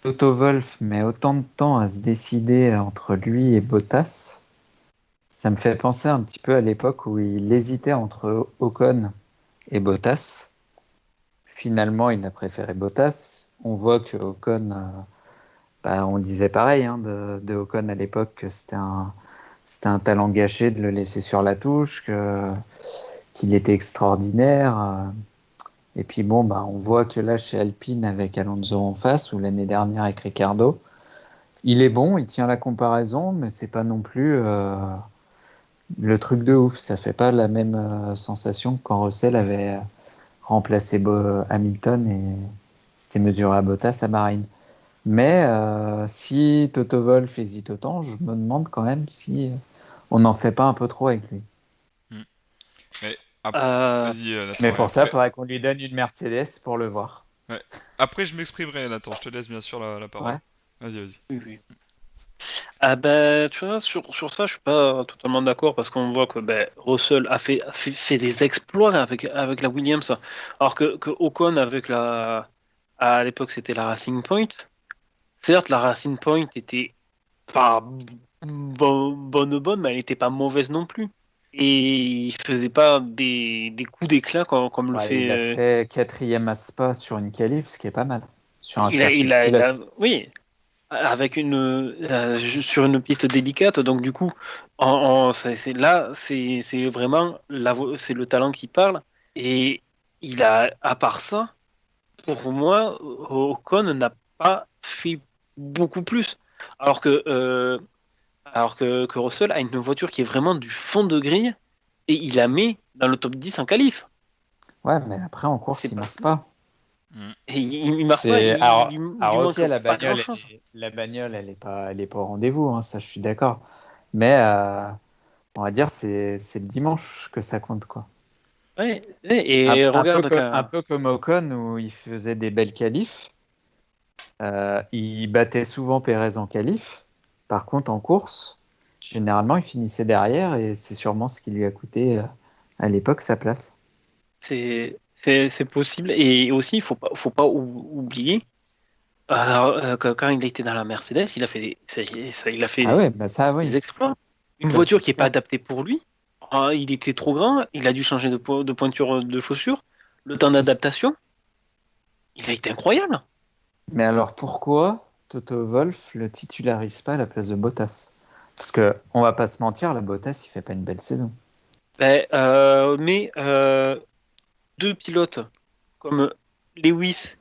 Toto Wolff met autant de temps à se décider entre lui et Bottas, ça me fait penser un petit peu à l'époque où il hésitait entre Ocon et Bottas. Finalement, il a préféré Bottas. On voit que Ocon, bah, on disait pareil hein, de Ocon à l'époque que c'était un talent gâché de le laisser sur la touche, qu'il était extraordinaire. Et puis bon, bah, on voit que là, chez Alpine, avec Alonso en face, ou l'année dernière avec Ricardo, il est bon, il tient la comparaison, mais c'est pas non plus le truc de ouf. Ça fait pas la même sensation que quand Russell avait remplacé Hamilton et c'était mesuré à Bottas à Bahreïn. Mais si Toto Wolff hésite autant, je me demande quand même si on n'en fait pas un peu trop avec lui. Hmm. Mais ap- Euh, vas-y Mais Nathan, et pour ça, il après, faudrait qu'on lui donne une Mercedes pour le voir. ouais. Après je m'exprimerai Nathan, je te laisse bien sûr la parole. Ouais. Vas-y, vas-y. oui, oui. Ah ben, tu vois, sur ça, je suis pas totalement d'accord parce qu'on voit que Russell a fait des exploits avec la Williams, alors que Ocon avec à l'époque c'était la Racing Point. Certes, la Racing Point était pas bonne, mais elle était pas mauvaise non plus. Et il faisait pas des coups d'éclat comme le Ouais, fait. il a fait quatrième à Spa sur une qualif, ce qui est pas mal. Sur un circuit pilote. Oui, avec sur une piste délicate. Donc du coup, là, c'est vraiment c'est le talent qui parle. Et à part ça, pour moi, Ocon n'a pas fait beaucoup plus. Alors que Russell a une voiture qui est vraiment du fond de grille et il la met dans le top 10 en qualif. Ouais, mais après, en course, C'est il pas marque pas. Et il marque pas, C'est il lui alors, ok, manque pas grand-chose. la bagnole, elle est pas au rendez-vous, hein, ça, je suis d'accord. Mais on va dire, c'est le dimanche que ça compte, quoi. Ouais, et regarde Un quand. peu comme Ocon où il faisait des belles qualifs. Il battait souvent Pérez en qualif. Par contre, en course, généralement, il finissait derrière et c'est sûrement ce qui lui a coûté à l'époque sa place. C'est possible. Et aussi, il faut pas oublier, quand il était dans la Mercedes, il a Ah fait ouais, bah ça, oui, des exploits. Une ça voiture c'est qui n'est pas clair. adaptée pour lui. Ah, il était trop grand, il a dû changer de pointure de chaussures. Le temps Si- d'adaptation, il a été incroyable. Mais alors pourquoi Toto Wolff le titularise pas à la place de Bottas? Parce que on va pas se mentir, la Bottas il fait pas une belle saison. Mais deux pilotes comme Lewis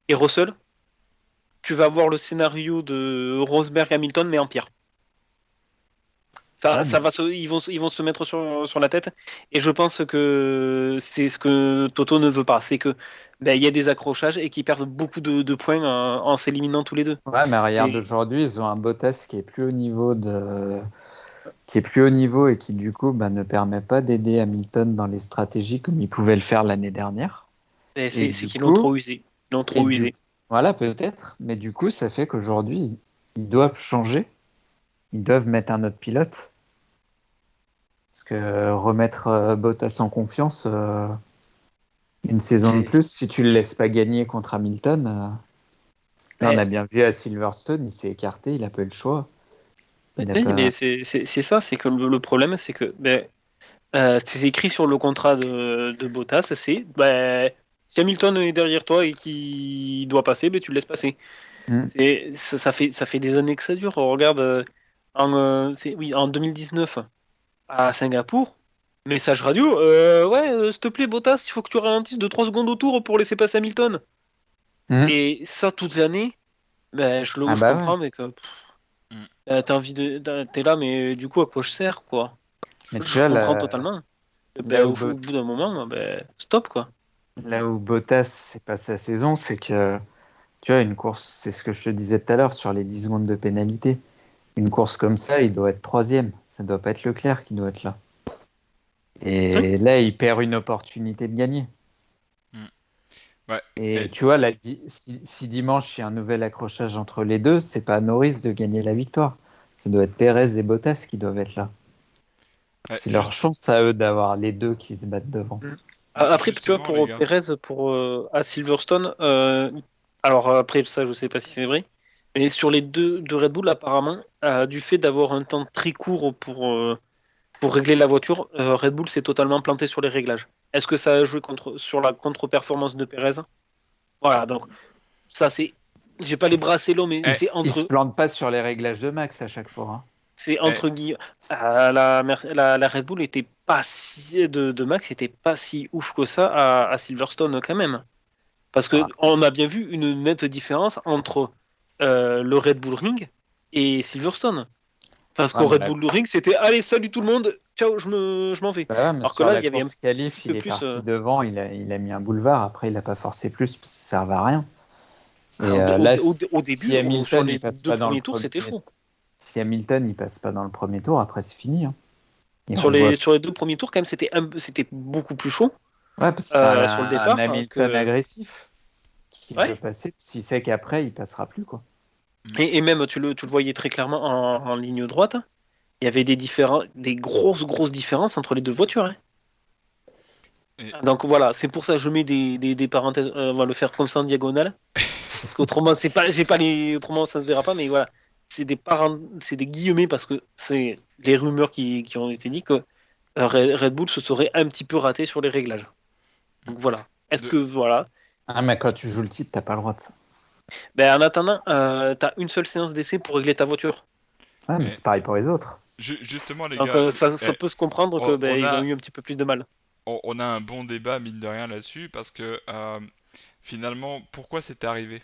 et Russell, tu vas voir le scénario de Rosberg Hamilton, mais en pire. Ouais, mais Ils vont se mettre sur la tête. Et je pense que c'est ce que Toto ne veut pas. C'est que il y a des accrochages et qu'ils perdent beaucoup de points en s'éliminant tous les deux. ouais, mais regarde C'est aujourd'hui, ils ont un Bottas qui est plus au niveau qui est plus haut niveau et qui du coup bah, ne permet pas d'aider Hamilton dans les stratégies comme il pouvait le faire l'année dernière. c'est- Et c'est- c'est du qu'ils l'ont coup, trop usé. Ils l'ont et trop du usé. voilà peut-être, mais du coup ça fait qu'aujourd'hui ils doivent changer, ils doivent mettre un autre pilote parce que remettre Bottas en confiance une saison de C'est, plus, si tu le laisses pas gagner contre Hamilton, là on mais, a bien vu à Silverstone, il s'est écarté, il a pas eu le choix, il n'a mais pas. c'est ça, c'est que le problème, c'est que c'est écrit sur le contrat de Bottas, si Hamilton est derrière toi et qu'il doit passer, tu le laisses passer. Hmm. Ça fait des années que ça dure. On regarde oui, en 2019 à Singapour, message radio. Ouais, s'il te plaît, Bottas, il faut que tu ralentisses de 3 secondes autour pour laisser passer Hamilton. Hmm. Et ça, toute l'année, Ah je bah ouais. comprends, mais que Mm. t'es là, mais du coup, à quoi je sers, quoi? Mais tu Je vois, comprends totalement. là où, Au bout d'un moment, stop, quoi. là où Bottas, c'est pas sa saison, c'est que, tu vois, une course, c'est ce que je te disais tout à l'heure sur les 10 secondes de pénalité. Une course comme ça, il doit être troisième. Ça doit pas être Leclerc qui doit être là. Oui. Et là, il perd une opportunité de gagner. Mm. Ouais. Et Et- tu vois, là, si dimanche, il y a un nouvel accrochage entre les deux, c'est pas à Norris de gagner la victoire. Ça doit être Perez et Bottas qui doivent être là. ouais, C'est leur chance à eux d'avoir les deux qui se battent devant. Mm. Après, tu vois, justement, les pour gars. Perez, à Silverstone, alors après, ça, je sais pas si c'est vrai, mais sur les deux de Red Bull, apparemment, du fait d'avoir un temps très court pour régler la voiture, Red Bull s'est totalement planté sur les réglages. Est-ce que ça a joué sur la contre-performance de Perez? Voilà, donc ça, c'est. J'ai pas les bras assez longs, mais Eh, Il se plante pas sur les réglages de Max à chaque fois, hein. c'est eh, entre guillemets. La Red Bull était pas si. De Max était pas si ouf que ça à Silverstone, quand même. Parce que Ah, on a bien vu une nette différence entre le Red Bull Ring et Silverstone. Parce ouais, qu'au mais Red Bull Ring, c'était allez, salut tout le monde, ciao, je m'en vais. bah ouais, mais Alors que sur là, la il y avait un course petit qualif, peu il est plus. parti devant, il a mis un boulevard. Après, il a pas forcé plus parce que ça servait à rien. Et là, Au si début, sur Hamilton il les passe deux pas dans le premiers tours, c'était premier, chaud. si Hamilton il passe pas dans le premier tour, après c'est fini, hein. Et on Sur le voit. les deux premiers tours, quand même, c'était beaucoup plus chaud Ouais, parce que c'est sur le un départ Hamilton que. agressif qui veut Ouais. passer. S'il sait qu'après il passera plus, quoi. Et même, tu le voyais très clairement en ligne droite. Il y avait des grosses différences entre les deux voitures. Hein. Et Donc voilà, c'est pour ça que je mets des parenthèses. On va le faire comme ça en diagonale. Parce qu'autrement, autrement, ça se verra pas. Mais voilà, c'est des guillemets parce que c'est les rumeurs qui ont été dites que Red Bull se serait un petit peu raté sur les réglages. Donc voilà. Est-ce de- que voilà. Ah, mais quand tu joues le titre, t'as pas le droit de ça. Ben, en attendant, t'as une seule séance d'essai pour régler ta voiture. Ouais, mais mais c'est pareil pour les autres. justement, les Donc gars, ça eh, peut se comprendre que ben, on ils ont a, eu un petit peu plus de mal. on a un bon débat, mine de rien, là-dessus, parce que finalement, pourquoi c'était arrivé?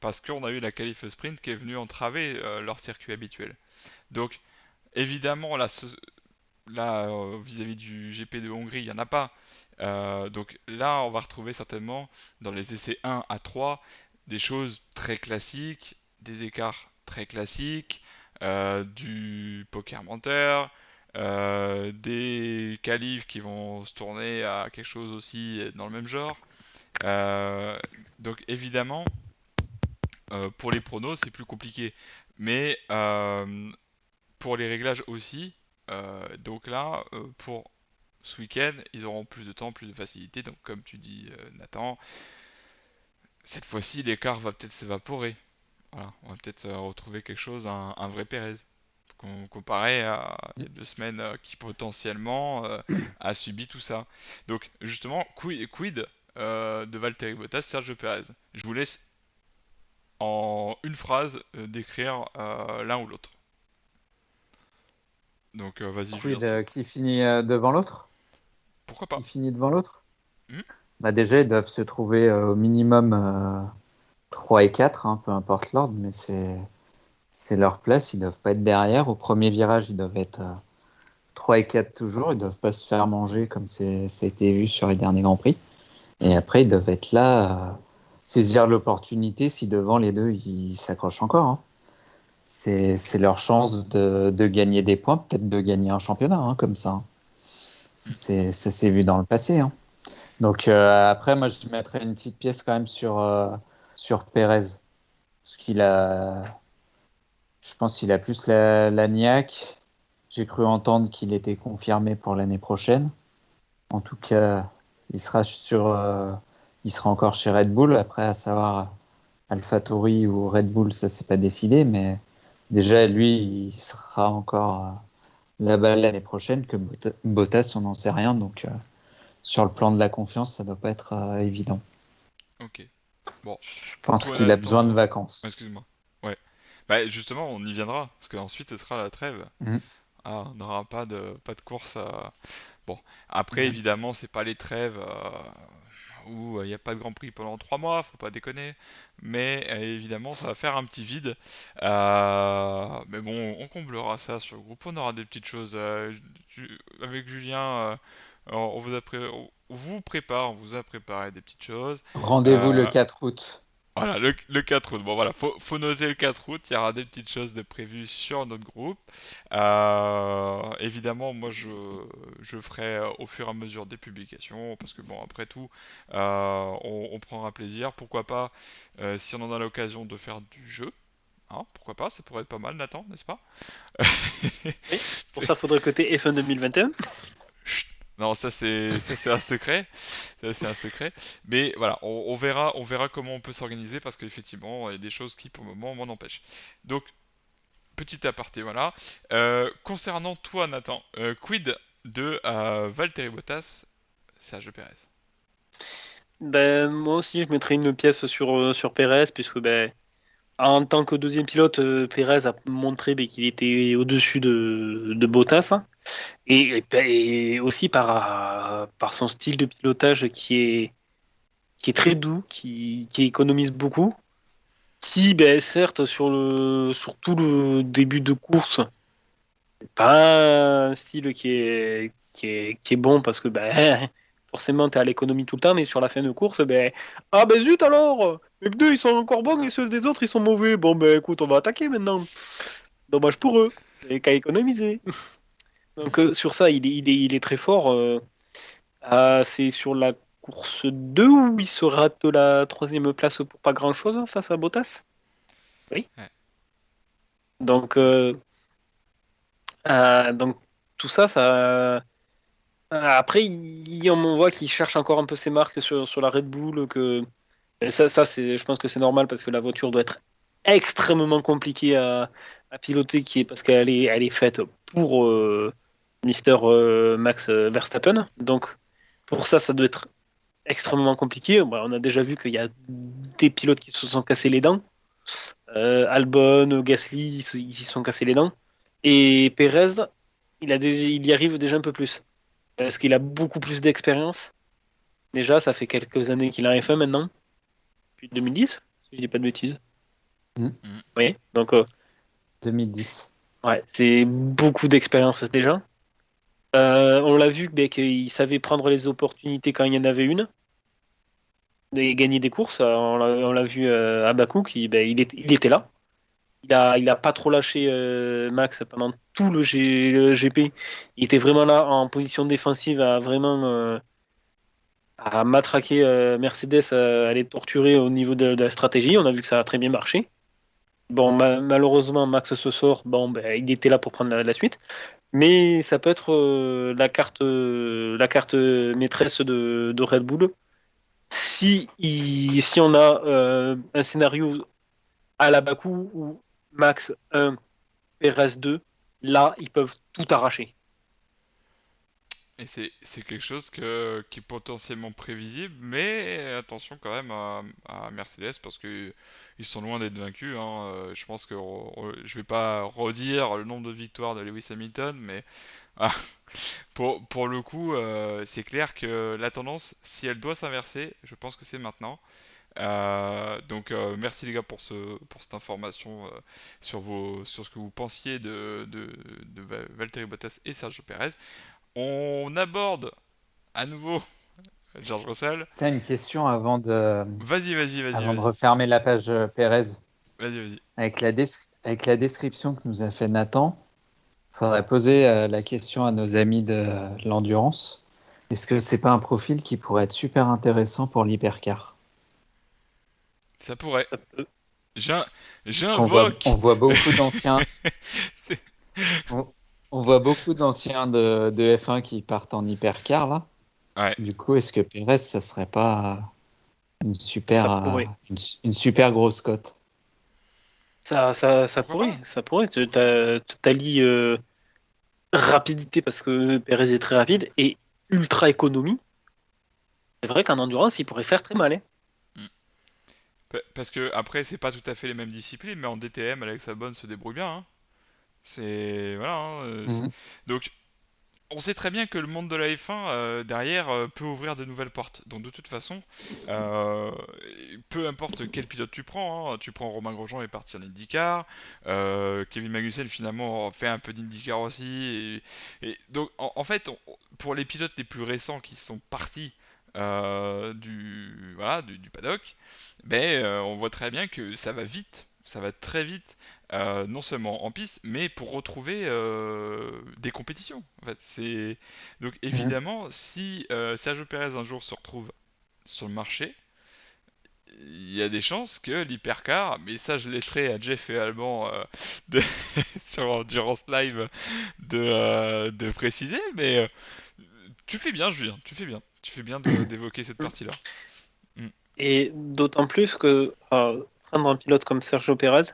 Parce qu'on a eu la qualif sprint qui est venue entraver leur circuit habituel. Donc, évidemment, là, vis-à-vis du GP de Hongrie, il n'y en a pas. Donc là, on va retrouver certainement dans les essais 1 à 3 des choses très classiques, des écarts très classiques, du poker menteur, des qualifs qui vont se tourner à quelque chose aussi dans le même genre. Euh, donc évidemment, pour les pronos, c'est plus compliqué. Mais pour les réglages aussi, donc là, pour ce week-end, ils auront plus de temps, plus de facilité. Donc, comme tu dis, Nathan, cette fois-ci, l'écart va peut-être s'évaporer. Voilà, on va peut-être retrouver quelque chose, un vrai Pérez. Comparé à il y a 2 semaines qui potentiellement a subi tout ça. Donc, justement, quid de Valtteri Bottas, Sergio Pérez. Je vous laisse en une phrase décrire l'un ou l'autre. Donc, vas-y, Julien, Quid, c'est toi. qui finit devant l'autre? Pourquoi Qui pas. finit devant l'autre? Hmm. Bah déjà, ils doivent se trouver au minimum 3 et 4, hein, peu importe l'ordre, mais c'est leur place. Ils doivent pas être derrière. Au premier virage, ils doivent être 3 et 4 toujours. Ils doivent pas se faire manger comme ça a été vu sur les derniers Grands Prix. Et après, ils doivent être là, saisir l'opportunité si devant les deux, ils s'accrochent encore. Hein. C'est leur chance de gagner des points, peut-être de gagner un championnat, hein, comme ça. Hein. Ça s'est vu dans le passé. Hein. Donc après, moi, je mettrais une petite pièce quand même sur Pérez. Parce je pense qu'il a plus la niaque. J'ai cru entendre qu'il était confirmé pour l'année prochaine. En tout cas, il sera encore chez Red Bull. Après, à savoir AlphaTauri ou Red Bull, ça c'est pas décidé, mais déjà lui, il sera encore là-bas l'année prochaine. Que Bottas, on n'en sait rien. Donc sur le plan de la confiance, ça doit pas être évident. Ok. Bon, Je pense toi, qu'il a besoin de Nathan. vacances. Excuse-moi. Ouais. Bah, justement, on y viendra. Parce qu'ensuite, ce sera la trêve. Mhm. Ah, on n'aura pas de course. Bon. Après, Ouais. évidemment, c'est pas les trêves où il n'y a pas de Grand Prix pendant 3 mois. Faut pas déconner. Mais évidemment, ça va faire un petit vide. Mais bon, on comblera ça sur le groupe. On aura des petites choses. Avec Julien, on vous prépare. On vous a préparé des petites choses. Rendez-vous le Euh, 4 août. Voilà, le 4 août. Bon, voilà, faut noter le 4 août. Il y aura des petites choses de prévues sur notre groupe. Évidemment, moi, je ferai au fur et à mesure des publications. Parce que, bon, après tout, on prendra plaisir. Pourquoi pas, si on en a l'occasion de faire du jeu. Hein, pourquoi pas, ça pourrait être pas mal, Nathan, n'est-ce pas? Oui. Pour ça, faudrait que F1 2021. Chut. Non, ça c'est un secret. Ça c'est un secret. Mais voilà, on verra comment on peut s'organiser parce qu'effectivement, il y a des choses qui pour le moment m'en empêchent. Donc, petit aparté, voilà. Concernant toi, Nathan, quid de Valtteri Bottas, Sergio Perez? Ben, moi aussi, je mettrais une pièce sur Pérez, puisque ben, en tant que deuxième pilote, Pérez a montré ben, qu'il était au-dessus de Bottas. Hein. Et aussi par son style de pilotage qui est très doux, qui économise beaucoup. Qui, ben, certes, sur tout le début de course, pas un style qui est bon parce que ben, forcément tu es à l'économie tout le temps, mais sur la fin de course, ben, ah ben zut alors, mes pneus ils sont encore bons et ceux des autres ils sont mauvais. Bon ben écoute, on va attaquer maintenant. Dommage pour eux, et qu'à économiser. Donc sur ça, il est très fort. C'est sur la course 2 où il se rate la troisième place pour pas grand-chose face à Bottas. Oui. Ouais. Donc tout ça, après, on voit qu'il cherche encore un peu ses marques sur la Red Bull. Et ça je pense que c'est normal parce que la voiture doit être extrêmement compliquée à piloter, parce elle est faite pour Mister Max Verstappen. Donc pour ça, ça doit être extrêmement compliqué. Bah, on a déjà vu qu'il y a des pilotes qui se sont cassés les dents. Albon, Gasly, ils s'y sont cassés les dents. Et Perez, il y arrive déjà un peu plus. Parce qu'il a beaucoup plus d'expérience. Déjà, ça fait quelques années qu'il a un F1 maintenant. Depuis 2010, si je dis pas de bêtises. Mm. Mm. Oui, donc 2010. ouais, c'est beaucoup d'expérience déjà. On l'a vu qu'il savait prendre les opportunités quand il y en avait une et gagner des courses. On l'a vu à Bakou, il était là. Il a pas trop lâché Max pendant tout le GP. Il était vraiment là en position défensive à matraquer Mercedes, à les torturer au niveau de la stratégie. On a vu que ça a très bien marché. Bon, malheureusement, Max se sort. Bon, il était là pour prendre la suite. Mais ça peut être la carte maîtresse de Red Bull. Si on a un scénario à la Bakou où Max 1, Perez 2, là, ils peuvent tout arracher. Et c'est quelque chose qui est potentiellement prévisible, mais attention quand même à Mercedes parce que ils sont loin d'être vaincus, hein. Je pense que je vais pas redire le nombre de victoires de Lewis Hamilton, mais ah, pour le coup, c'est clair que la tendance, si elle doit s'inverser, je pense que c'est maintenant. Donc merci les gars pour cette information sur ce que vous pensiez de Valtteri Bottas et Sergio Perez. On aborde à nouveau George Russell. Tiens, une question Vas-y, vas-y, vas-y, avant de vas-y. refermer la page Pérez. Vas-y, vas-y. Avec la description que nous a fait Nathan, il faudrait poser la question à nos amis de l'endurance. Est-ce que c'est pas un profil qui pourrait être super intéressant pour l'hypercar? Ça pourrait. J'in- Parce on J'invoque. voit beaucoup d'anciens, on, on voit beaucoup d'anciens de F1 qui partent en hypercar là. Ouais. Du coup, est-ce que Pérez, ça serait pas une super, Ça pourrait. une super grosse cote? Ça Pourquoi pas? pourrait. Ça pourrait. Tu allies rapidité parce que Perez est très rapide et ultra économie. C'est vrai qu'en endurance, il pourrait faire très mal, hein. Hmm. Parce que après, c'est pas tout à fait les mêmes disciplines, mais en DTM, Alex Albon se débrouille bien, hein. C'est voilà, hein, Mhm. donc on sait très bien que le monde de la F1 derrière peut ouvrir de nouvelles portes. Donc de toute façon, euh, peu importe quel pilote tu prends Romain Grosjean est parti en IndyCar, Kevin Magnussen finalement fait un peu d'IndyCar aussi. Et donc en fait, pour les pilotes les plus récents qui sont partis du paddock, on voit très bien que ça va vite, ça va très vite. Non seulement en piste, mais pour retrouver des compétitions. En fait, c'est donc Mhm. évidemment si Sergio Perez un jour se retrouve sur le marché, il y a des chances que l'hypercar, mais ça je laisserai à Jeff et Alban de sur Endurance Live de préciser, mais tu fais bien, Julien, tu fais bien d'évoquer cette partie-là. Mm. Et d'autant plus que prendre un pilote comme Sergio Perez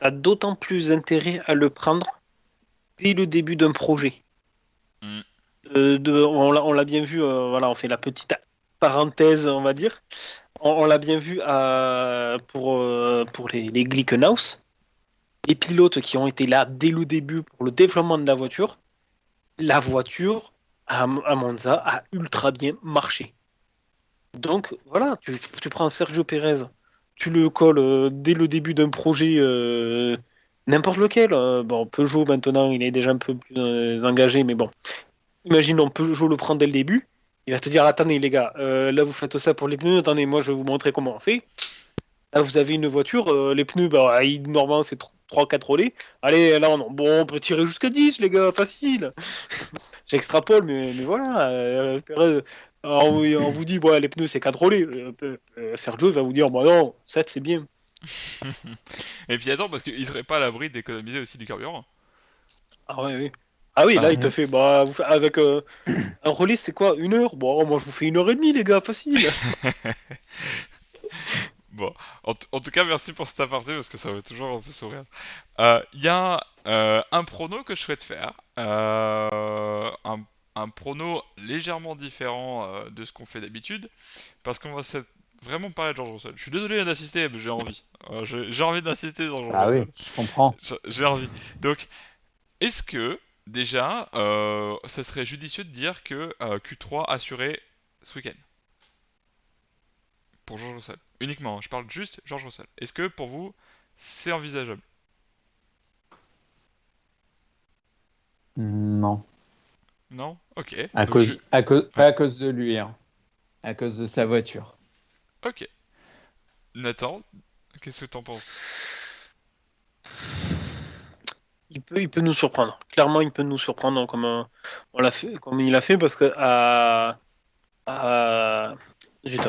a d'autant plus intérêt à le prendre dès le début d'un projet. Mm. On l'a bien vu, voilà, on fait la petite parenthèse, on va dire. On l'a bien vu pour les Glickenhaus. Les pilotes qui ont été là dès le début pour le développement de la voiture à Monza a ultra bien marché. Donc voilà, tu prends Sergio Pérez, tu le colles dès le début d'un projet, n'importe lequel. Bon, Peugeot maintenant, il est déjà un peu plus engagé, mais bon, imaginons Peugeot le prend dès le début. Il va te dire, attendez les gars, là vous faites ça pour les pneus, attendez, moi je vais vous montrer comment on fait. Là vous avez une voiture, les pneus, normalement c'est 3-4 relais. Allez, là bon, on peut tirer jusqu'à 10 les gars, facile. J'extrapole, mais voilà. Perez, on vous dit, ouais, les pneus c'est 4 relais. Sergio il va vous dire, bah non, 7 c'est bien. Et puis attends, parce qu'il serait pas à l'abri d'économiser aussi du carburant. Ah ouais, oui. Ah oui, là, Ah, il te fait, bah, avec un relais, c'est quoi, 1 heure? Bon, moi, je vous fais 1 heure et demie, les gars, facile. bon, en tout cas, merci pour cet aparté parce que ça va toujours un peu sourire. Il y a un prono que je souhaite faire, un prono légèrement différent de ce qu'on fait d'habitude, parce qu'on va vraiment parler de George Russell. Je suis désolé d'assister, mais j'ai envie. J'ai envie d'assister sur George Ah oui, Russell. je comprends. J'ai envie. Donc, est-ce que, déjà, ça serait judicieux de dire que Q3 assuré ce week-end pour George Russell? Uniquement, hein, je parle juste George Russell. Est-ce que pour vous, c'est envisageable? Non. Non. Ok. À Donc cause, ouais. pas à cause de lui, hein. À cause de sa voiture. Ok. Nathan, qu'est-ce que t'en penses? Il peut nous surprendre. Clairement, il peut nous surprendre on l'a fait, comme il a fait, parce que zut,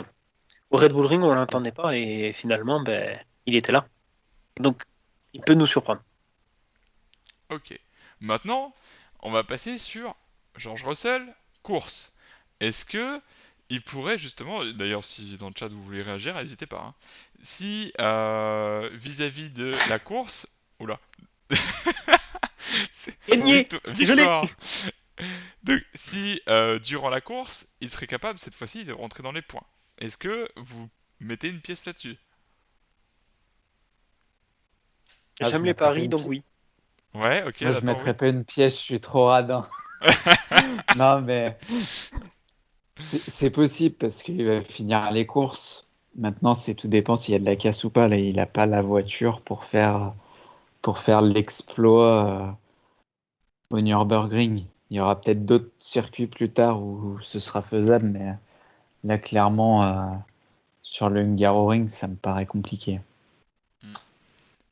au Red Bull Ring, on l'entendait pas, et finalement, ben, il était là. Donc, il peut nous surprendre. Ok. Maintenant, on va passer sur George Russell, course. Est-ce que il pourrait justement, d'ailleurs si dans le chat vous voulez réagir, n'hésitez pas, hein. Si vis-à-vis de la course, oula, Gagné! Je l'ai! Victoire. Donc, si durant la course, il serait capable cette fois-ci de rentrer dans les points, est-ce que vous mettez une pièce là-dessus? Ah, je J'aime les mettrais pas paris, une donc pièce. oui. Ouais, ok, Moi, je Nathan, oui. mettrais pas une pièce, je suis trop radin. Non, mais c'est possible parce qu'il va finir les courses. Maintenant, c'est tout dépend s'il y a de la casse ou pas. Là, il n'a pas la voiture pour faire l'exploit au Nürburgring. Il y aura peut-être d'autres circuits plus tard où ce sera faisable, mais là, clairement, sur le Hungaroring, ça me paraît compliqué. Hmm.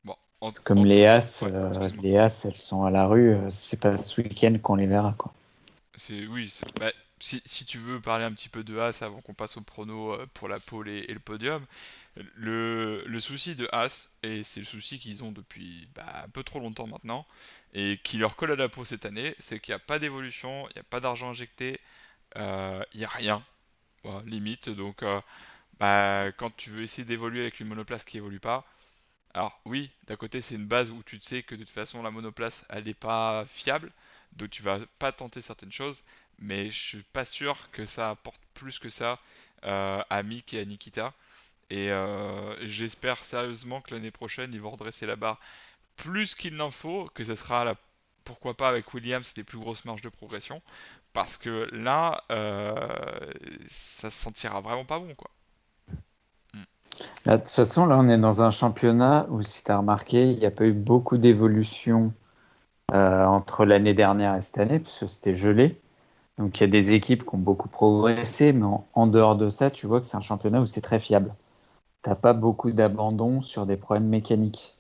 Bon, C'est comme en tout... Ouais, excuse-moi. Les As, elles sont à la rue. C'est pas ce week-end qu'on les verra, quoi. Oui, bah, si tu veux parler un petit peu de As avant qu'on passe au prono pour la pole et le podium, le souci de As, et c'est le souci qu'ils ont depuis bah, un peu trop longtemps maintenant, et qui leur colle à la peau cette année, c'est qu'il n'y a pas d'évolution, il n'y a pas d'argent injecté, il n'y a rien, voilà, limite. Donc, bah, quand tu veux essayer d'évoluer avec une monoplace qui évolue pas, alors oui, d'un côté c'est une base où tu sais que de toute façon la monoplace elle n'est pas fiable, donc tu vas pas tenter certaines choses, mais je suis pas sûr que ça apporte plus que ça à Mick et à Nikita. Et j'espère sérieusement que l'année prochaine ils vont redresser la barre plus qu'il n'en faut, que ça sera pourquoi pas avec Williams des plus grosses marges de progression, parce que là ça se sentira vraiment pas bon quoi. Mm. Là, de toute façon, là, on est dans un championnat où, si tu as remarqué, il n'y a pas eu beaucoup d'évolution entre l'année dernière et cette année, parce que c'était gelé. Donc, il y a des équipes qui ont beaucoup progressé, mais en dehors de ça, tu vois que c'est un championnat où c'est très fiable. T'as pas beaucoup d'abandon sur des problèmes mécaniques.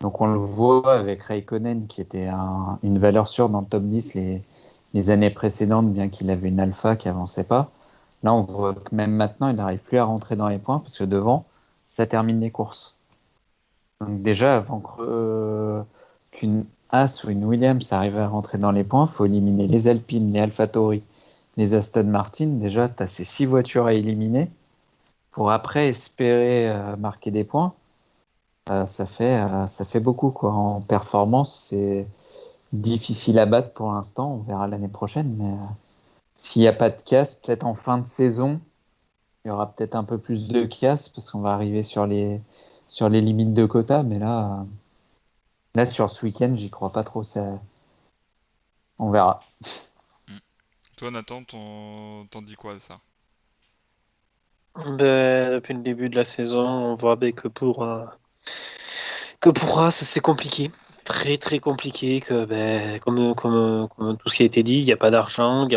Donc, on le voit avec Raikkonen, qui était une valeur sûre dans le top 10 les années précédentes, bien qu'il avait une alpha qui avançait pas. Là, on voit que même maintenant, il n'arrive plus à rentrer dans les points, parce que devant, ça termine les courses. Donc déjà, avant qu'une As ou une Williams arrive à rentrer dans les points, il faut éliminer les Alpine, les AlphaTauri, les Aston Martin. Déjà, tu as ces 6 voitures à éliminer pour après espérer marquer des points. Ça fait beaucoup, quoi. En performance, c'est difficile à battre pour l'instant. On verra l'année prochaine. Mais s'il n'y a pas de casse, peut-être en fin de saison, il y aura peut-être un peu plus de casse parce qu'on va arriver sur les limites de quota. Mais là, sur ce week-end, j'y crois pas trop. On verra. Mm. Toi Nathan, t'en dis quoi de ça? Ben, depuis le début de la saison, on voit ben, que pour As, c'est compliqué. Très très compliqué. Que, ben, comme tout ce qui a été dit, il n'y a pas d'argent.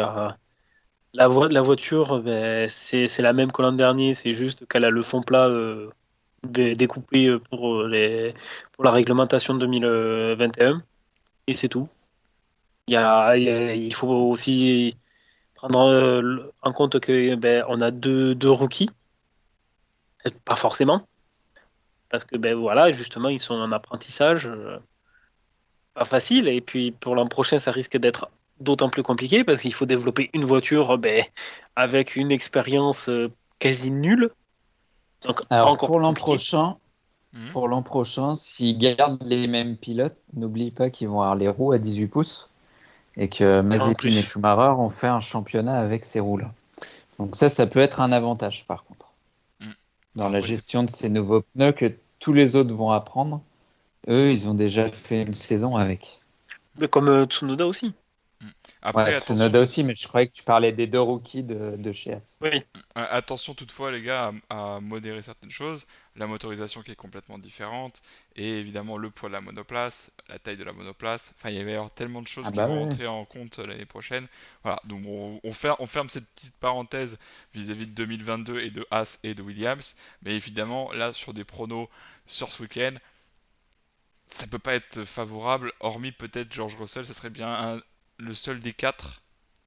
La voiture, ben, c'est la même que l'an dernier. C'est juste qu'elle a le fond plat découpé pour la réglementation 2021. Et c'est tout. Il faut aussi prendre en compte que ben, on a deux rookies. Pas forcément. Parce que ben voilà, justement, ils sont en apprentissage, pas facile. Et puis pour l'an prochain, ça risque d'être d'autant plus compliqué parce qu'il faut développer une voiture avec une expérience quasi nulle, donc Alors encore plus compliqué. Mhm. pour l'an prochain, s'ils gardent les mêmes pilotes, n'oublie pas qu'ils vont avoir les roues à 18 pouces et que En Mazepin et plus, Schumacher ont fait un championnat avec ces roues-là. Donc ça peut être un avantage par contre, Mhm. Bon, dans la après, c'est gestion de ces nouveaux pneus que tous les autres vont apprendre. Eux, ils ont déjà fait une saison avec. mais comme Tsunoda aussi. Mhm. Après, Ouais, attention, Tsunoda aussi, mais je croyais que tu parlais des deux rookies de chez As. Oui. attention toutefois les gars à modérer certaines choses, la motorisation qui est complètement différente, et évidemment le poids de la monoplace, la taille de la monoplace, enfin il va y avoir tellement de choses Ah qui bah vont ouais. rentrer en compte l'année prochaine. Voilà, donc on ferme cette petite parenthèse vis-à-vis de 2022 et de Haas et de Williams, mais évidemment là sur des pronos sur ce week-end, ça peut pas être favorable, hormis peut-être George Russell, ce serait bien le seul des quatre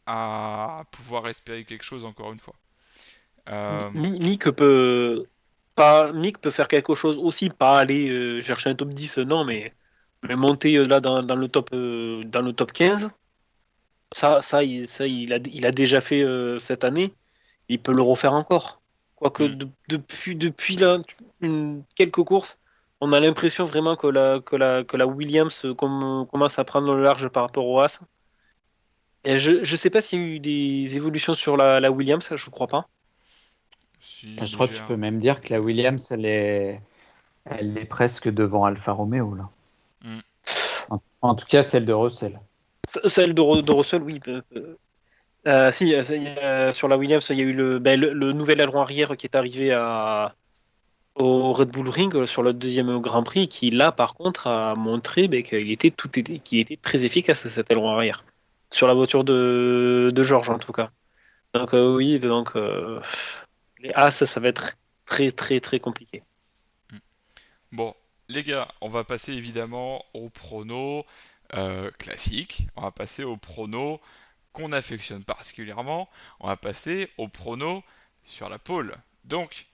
à pouvoir espérer quelque chose encore une fois. Euh, Mick peut faire quelque chose aussi, pas aller chercher un top 10, non, mais monter là dans le top 15. Il a déjà fait cette année. Il peut le refaire encore. Quoique hmm. depuis là, quelques courses, on a l'impression vraiment que la Williams commence à prendre le large par rapport au Haas. Et je ne sais pas s'il y a eu des évolutions sur la Williams, je crois pas. Si Je crois que tu légère. peux même dire que la Williams, elle est presque devant Alfa Romeo là. Hmm. En tout cas, celle de Russell. Celle de Russell, oui. Si, sur la Williams, il y a eu le nouvel aileron arrière qui est arrivé au Red Bull Ring sur le deuxième Grand Prix, qui là, par contre, a montré qu'il était très efficace cet aileron arrière. Sur la voiture de George, en tout cas. Donc, oui, donc, les As, ça va être très, très, très compliqué. Hmm. Bon, les gars, on va passer évidemment au prono classique. On va passer au prono qu'on affectionne particulièrement. On va passer au prono sur la pole. Donc,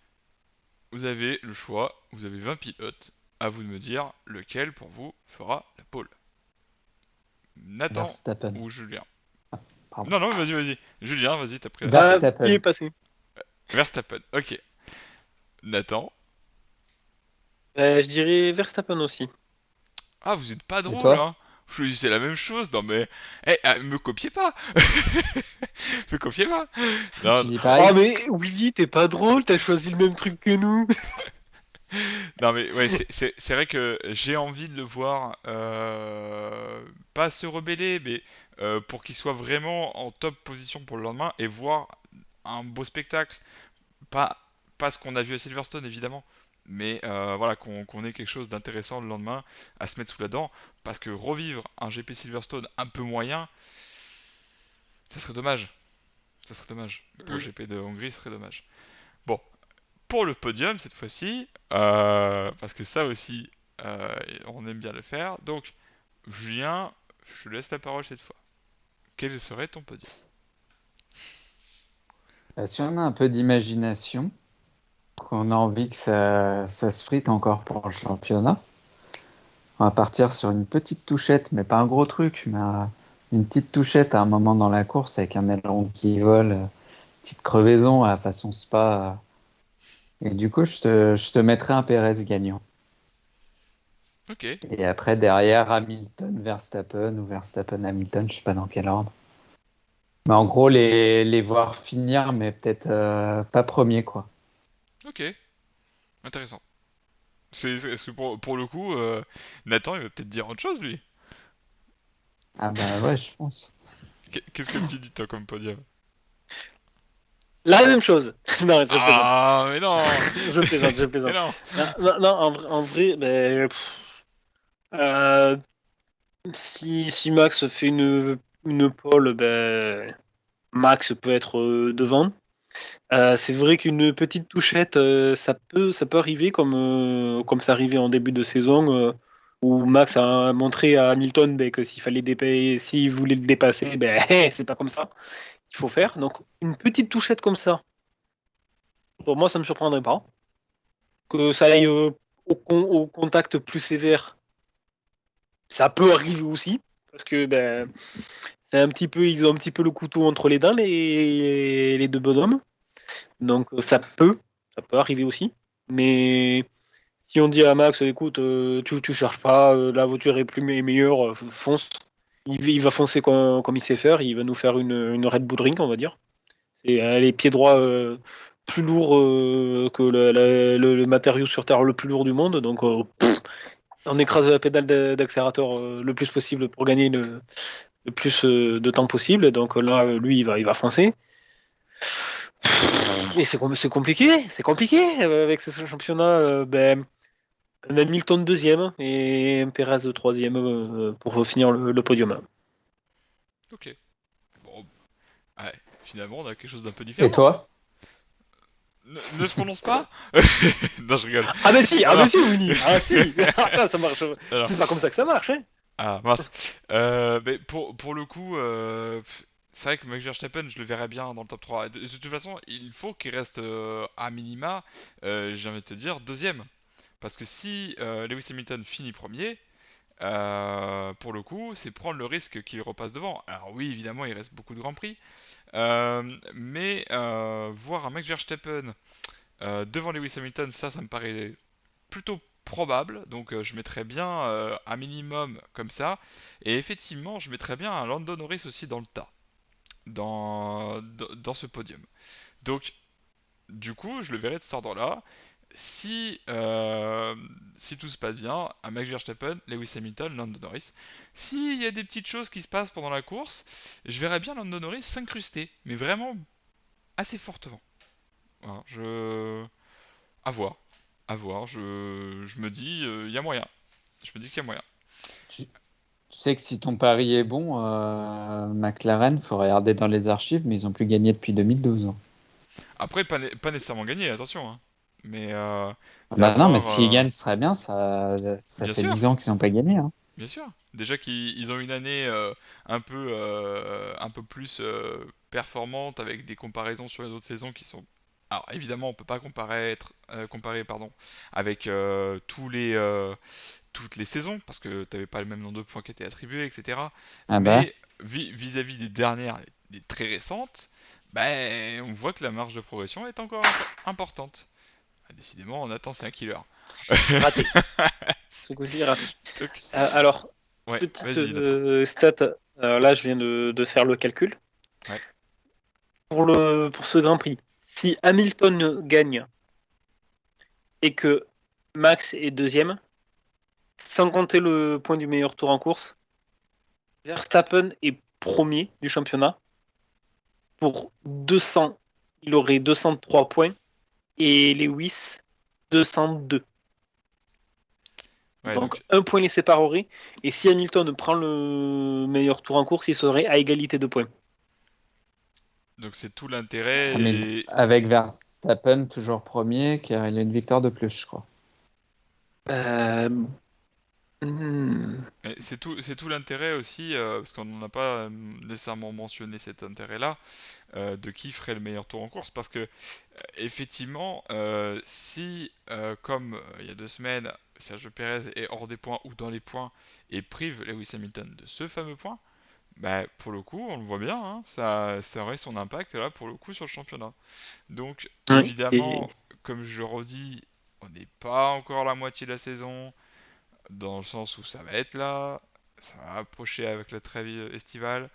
vous avez le choix. Vous avez 20 pilotes. À vous de me dire lequel pour vous fera la pole. Nathan Verstappen. ou Julien? Pardon. Non, non, vas-y, vas-y. Julien, vas-y, t'as pris la parole. Il est Verstappen. passé. Verstappen, ok. Nathan. Je dirais Verstappen aussi. Ah, vous êtes pas Et drôle, toi? hein? Je choisissais la même chose, non mais... me copiez pas. Me copiez pas. Non, Tu dis Oh, pareil? mais Willy, t'es pas drôle, t'as choisi le même truc que nous. non mais ouais, c'est vrai que j'ai envie de le voir, pas se rebeller, mais pour qu'il soit vraiment en top position pour le lendemain et voir un beau spectacle. Pas, pas ce qu'on a vu à Silverstone évidemment, mais voilà, qu'on ait quelque chose d'intéressant le lendemain à se mettre sous la dent, parce que revivre un GP Silverstone un peu moyen, ça serait dommage. Ça serait dommage. Pour le GP de Hongrie, ce serait dommage. Bon, pour le podium cette fois-ci, parce que ça aussi, on aime bien le faire. Donc, Julien, je te laisse la parole cette fois. Quel serait ton podium? Bah, si on a un peu d'imagination, qu'on a envie que ça se frite encore pour le championnat, on va partir sur une petite touchette, mais pas un gros truc, mais une petite touchette à un moment dans la course avec un aileron qui vole, petite crevaison à la façon Spa. Et du coup, je te mettrai un Pérez gagnant. Ok. Et après, derrière, Hamilton, Verstappen ou Verstappen, Hamilton, je sais pas dans quel ordre. Mais en gros, les voir finir, mais peut-être pas premier, quoi. Ok. Intéressant. Est-ce que pour le coup, Nathan, il va peut-être dire autre chose lui? Ah bah ouais, je pense. Qu'est-ce que tu dis toi comme podium? La même chose. Non, je plaisante. Ah, mais non! Je plaisante, je Mais plaisante. non! Non, non, non, en vrai, euh, si Max fait une pole, Max peut être devant. C'est vrai qu'une petite touchette, ça peut arriver comme ça arrivait en début de saison, où Max a montré à Hamilton que s'il voulait le dépasser, c'est pas comme ça qu'il faut faire. Donc une petite touchette comme ça, pour moi, ça me surprendrait pas. Que ça aille au contact plus sévère, ça peut arriver aussi. Parce que ils ont un petit peu le couteau entre les dents, les deux bonhommes. Donc ça peut arriver aussi. Mais si on dit à Max, écoute, tu cherches pas, la voiture est meilleure, fonce. Il va foncer comme il sait faire. Il va nous faire une Red Bull Ring, on va dire. C'est les pieds droits plus lourds que le matériau sur Terre le plus lourd du monde. Donc on écrase la pédale d'accélérateur le plus possible pour gagner le plus de temps possible. Donc là, lui, il va foncer. Et c'est compliqué avec ce championnat. Un Hamilton deuxième et un Perez troisième pour finir le podium. Ok. Bon, ouais, finalement, on a quelque chose d'un peu Et différent. toi? Ne se prononce pas. Non, je rigole. Ah mais si, Alors, Winnie, ah si, ah, ça marche. alors, C'est pas comme ça que ça marche, hein. ah mince. Mais pour le coup, c'est vrai que Max Verstappen, je le verrais bien dans le top 3. De toute façon, il faut qu'il reste à minima, j'ai envie de te dire, deuxième. Parce que si Lewis Hamilton finit premier, pour le coup, c'est prendre le risque qu'il repasse devant. Alors oui, évidemment, il reste beaucoup de grands prix, mais voir un Max Verstappen devant Lewis Hamilton, ça me paraît plutôt probable. Donc je mettrais bien un minimum comme ça. Et effectivement, je mettrais bien un Lando Norris aussi dans le tas, dans ce podium. Donc du coup, je le verrai de cet ordre-là. Si tout se passe bien, un Max Verstappen, Lewis Hamilton, Lando Norris. S'il y a des petites choses qui se passent pendant la course, je verrais bien Lando Norris s'incruster, mais vraiment assez fortement. Voilà, à voir, à voir. Je me dis, il y a moyen. Je me dis qu'il y a moyen. Tu, tu sais que si ton pari est bon, McLaren, faut regarder dans les archives, mais ils ont plus gagné depuis 2012, hein. Après, pas nécessairement gagné, attention, hein. Ah bah non, mais D'avoir, s'ils gagnent, ce serait bien. Ça bien fait sûr, 10 ans qu'ils n'ont pas gagné, hein. bien sûr. Déjà qu'ils ont une année un peu plus performante avec des comparaisons sur les autres saisons qui sont. Alors évidemment, on peut pas comparer pardon, avec toutes les saisons parce que t'avais pas le même nombre de points qui étaient attribués, etc. Ah bah, Mais vis-à-vis des dernières, des très récentes, ben on voit que la marge de progression est encore importante. Ah, décidément, Nathan, c'est un killer. Raté. Ce coup-ci raté. Donc, Alors, ouais, petite vas-y, Nathan. stat. Là, je viens de faire le calcul. Ouais. Pour ce Grand Prix, si Hamilton gagne et que Max est deuxième, sans compter le point du meilleur tour en course, Verstappen est premier du championnat. Pour 200, il aurait 203 points et Lewis 202. Ouais, Donc donc un point les séparerait. Et si Hamilton prend le meilleur tour en course, il serait à égalité de points. c'est tout l'intérêt et avec Verstappen toujours premier, car il a une victoire de plus, je crois. Euh, hmm, c'est tout l'intérêt aussi parce qu'on n'en a pas nécessairement mentionné cet intérêt-là de qui ferait le meilleur tour en course parce que effectivement si comme il y a 2 semaines Sergio Perez est hors des points ou dans les points et prive Lewis Hamilton de ce fameux point, bah pour le coup on le voit bien, hein, ça aurait son impact là pour le coup sur le championnat. Donc oui. Et évidemment, comme je le redis, on n'est pas encore à la moitié de la saison, dans le sens où ça va être là, ça va approcher avec la trêve estivale.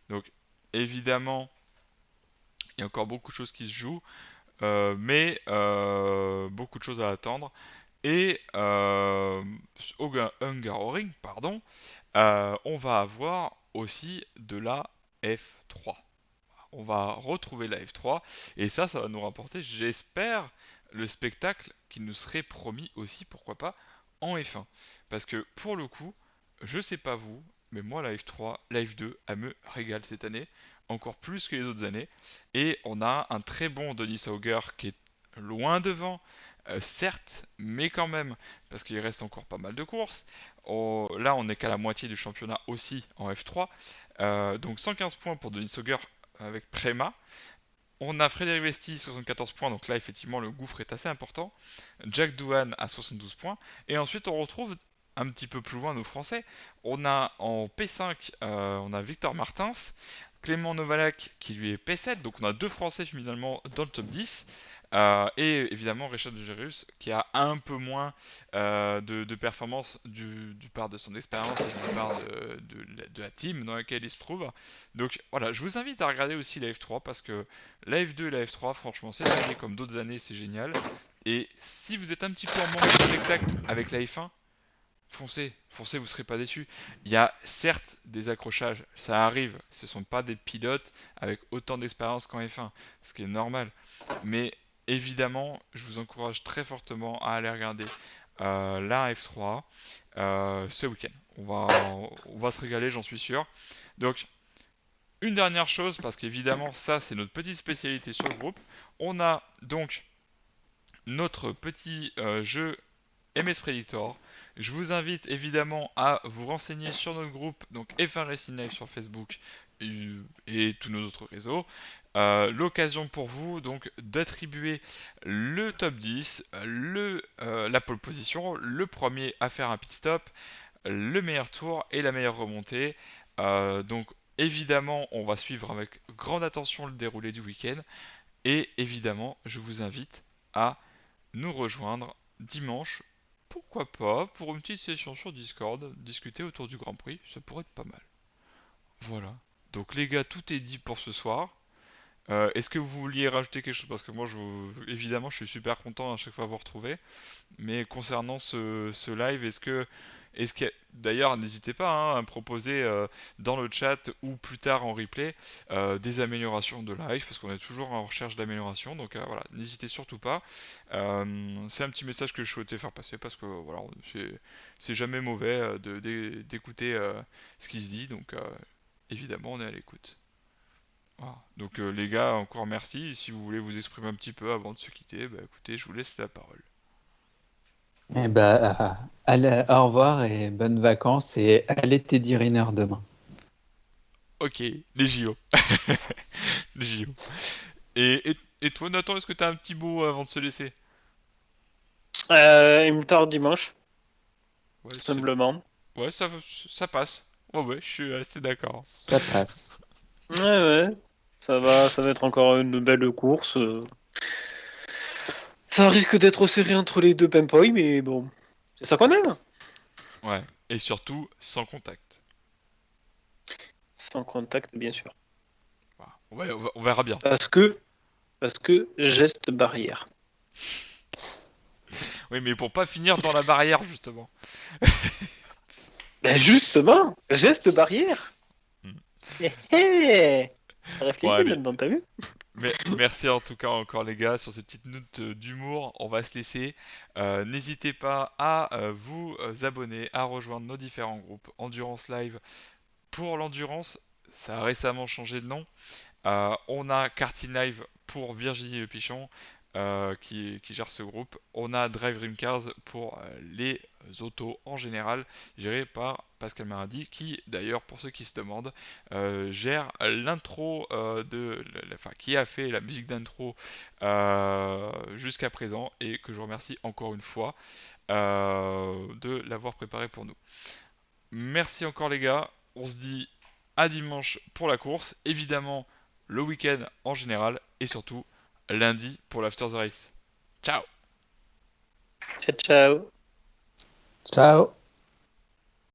Donc évidemment, il y a encore beaucoup de choses qui se jouent, mais beaucoup de choses à attendre. Et au Hungaroring, pardon, on va avoir aussi de la F3. On va retrouver la F3 et ça va nous rapporter, j'espère, le spectacle qui nous serait promis aussi, pourquoi pas, en F1. Parce que pour le coup, je sais pas vous, mais moi la F3, la F2, elle me régale cette année, encore plus que les autres années. Et on a un très bon Denis Sauger qui est loin devant, certes, mais quand même, parce qu'il reste encore pas mal de courses. Là, on n'est qu'à la moitié du championnat aussi en F3. Donc 115 points pour Denis Sauger avec Prema. On a Frédéric Vesti, 74 points, donc là effectivement le gouffre est assez important. Jack Doohan à 72 points. Et ensuite on retrouve un petit peu plus loin nos Français. On a en P5, on a Victor Martins, Clément Novalak qui lui est P7, donc on a deux Français finalement dans le top 10. Et évidemment Richard Dugerius qui a un peu moins de performance du part de son expérience et du part de la team dans laquelle il se trouve. Donc voilà, je vous invite à regarder aussi la F3 parce que la F2 et la F3, franchement, cette année comme d'autres années, c'est génial. Et si vous êtes un petit peu en manque de spectacle avec la F1, foncez, foncez, vous serez pas déçus. Il y a certes des accrochages, ça arrive, ce sont pas des pilotes avec autant d'expérience qu'en F1, ce qui est normal. Mais évidemment, je vous encourage très fortement à aller regarder la F3 ce week-end. On va se régaler, j'en suis sûr. Donc, une dernière chose, parce qu'évidemment, ça c'est notre petite spécialité sur le groupe. On a donc notre petit jeu MS Predictor. Je vous invite évidemment à vous renseigner sur notre groupe, donc F1 Racing Live sur Facebook et tous nos autres réseaux. L'occasion pour vous donc d'attribuer le top 10, la pole position, le premier à faire un pit stop, le meilleur tour et la meilleure remontée. Donc évidemment, on va suivre avec grande attention le déroulé du week-end. Et évidemment, je vous invite à nous rejoindre dimanche, pourquoi pas, pour une petite session sur Discord, discuter autour du Grand Prix, ça pourrait être pas mal. Voilà. Donc les gars, tout est dit pour ce soir. Est-ce que vous vouliez rajouter quelque chose? Parce que moi, évidemment, je suis super content à chaque fois de vous retrouver. Mais concernant ce live, d'ailleurs, n'hésitez pas hein, à me proposer dans le chat ou plus tard en replay des améliorations de live, parce qu'on est toujours en recherche d'amélioration. Donc voilà, n'hésitez surtout pas. C'est un petit message que je souhaitais faire passer, parce que voilà, c'est jamais mauvais d'écouter ce qui se dit. Donc évidemment, on est à l'écoute. Voilà. Donc les gars, encore merci. Si vous voulez vous exprimer un petit peu avant de se quitter, bah écoutez, je vous laisse la parole. Eh ben, allez, au revoir et bonnes vacances et allez Teddy Riner demain. Ok, les JO. Les JO. Et toi, Nathan, est-ce que t'as un petit mot avant de se laisser? Il me tarde dimanche, Ouais, tout simplement. ouais, ça passe. Ouais, ouais, je suis assez d'accord. Ça passe. Ouais, ouais. Ça va être encore une belle course. Ça risque d'être serré entre les deux Pempoy, mais bon, c'est ça qu'on aime. Ouais, et surtout, sans contact. Sans contact, bien sûr. Voilà. Ouais, on verra bien. Parce que geste barrière. Oui, mais pour pas finir dans la barrière, justement. Ben justement, geste barrière. Hmm. Hé hé. Bon, Réfléchis allez. là-dedans, t'as vu? Mais merci en tout cas encore les gars sur cette petite note d'humour. On va se laisser. N'hésitez pas à vous abonner, à rejoindre nos différents groupes Endurance Live. Pour l'endurance, ça a récemment changé de nom. On a Karting Live pour Virginie Le Pichon qui gère ce groupe. On a Drive Dream Cars pour les autos en général, géré par Pascal Maradi, qui d'ailleurs, pour ceux qui se demandent, gère l'intro enfin, qui a fait la musique d'intro jusqu'à présent et que je remercie encore une fois de l'avoir préparé pour nous. Merci encore les gars. On se dit à dimanche pour la course. Évidemment, le week-end en général. Et surtout, lundi pour l'After the Race. Ciao. Ciao, ciao. Ciao.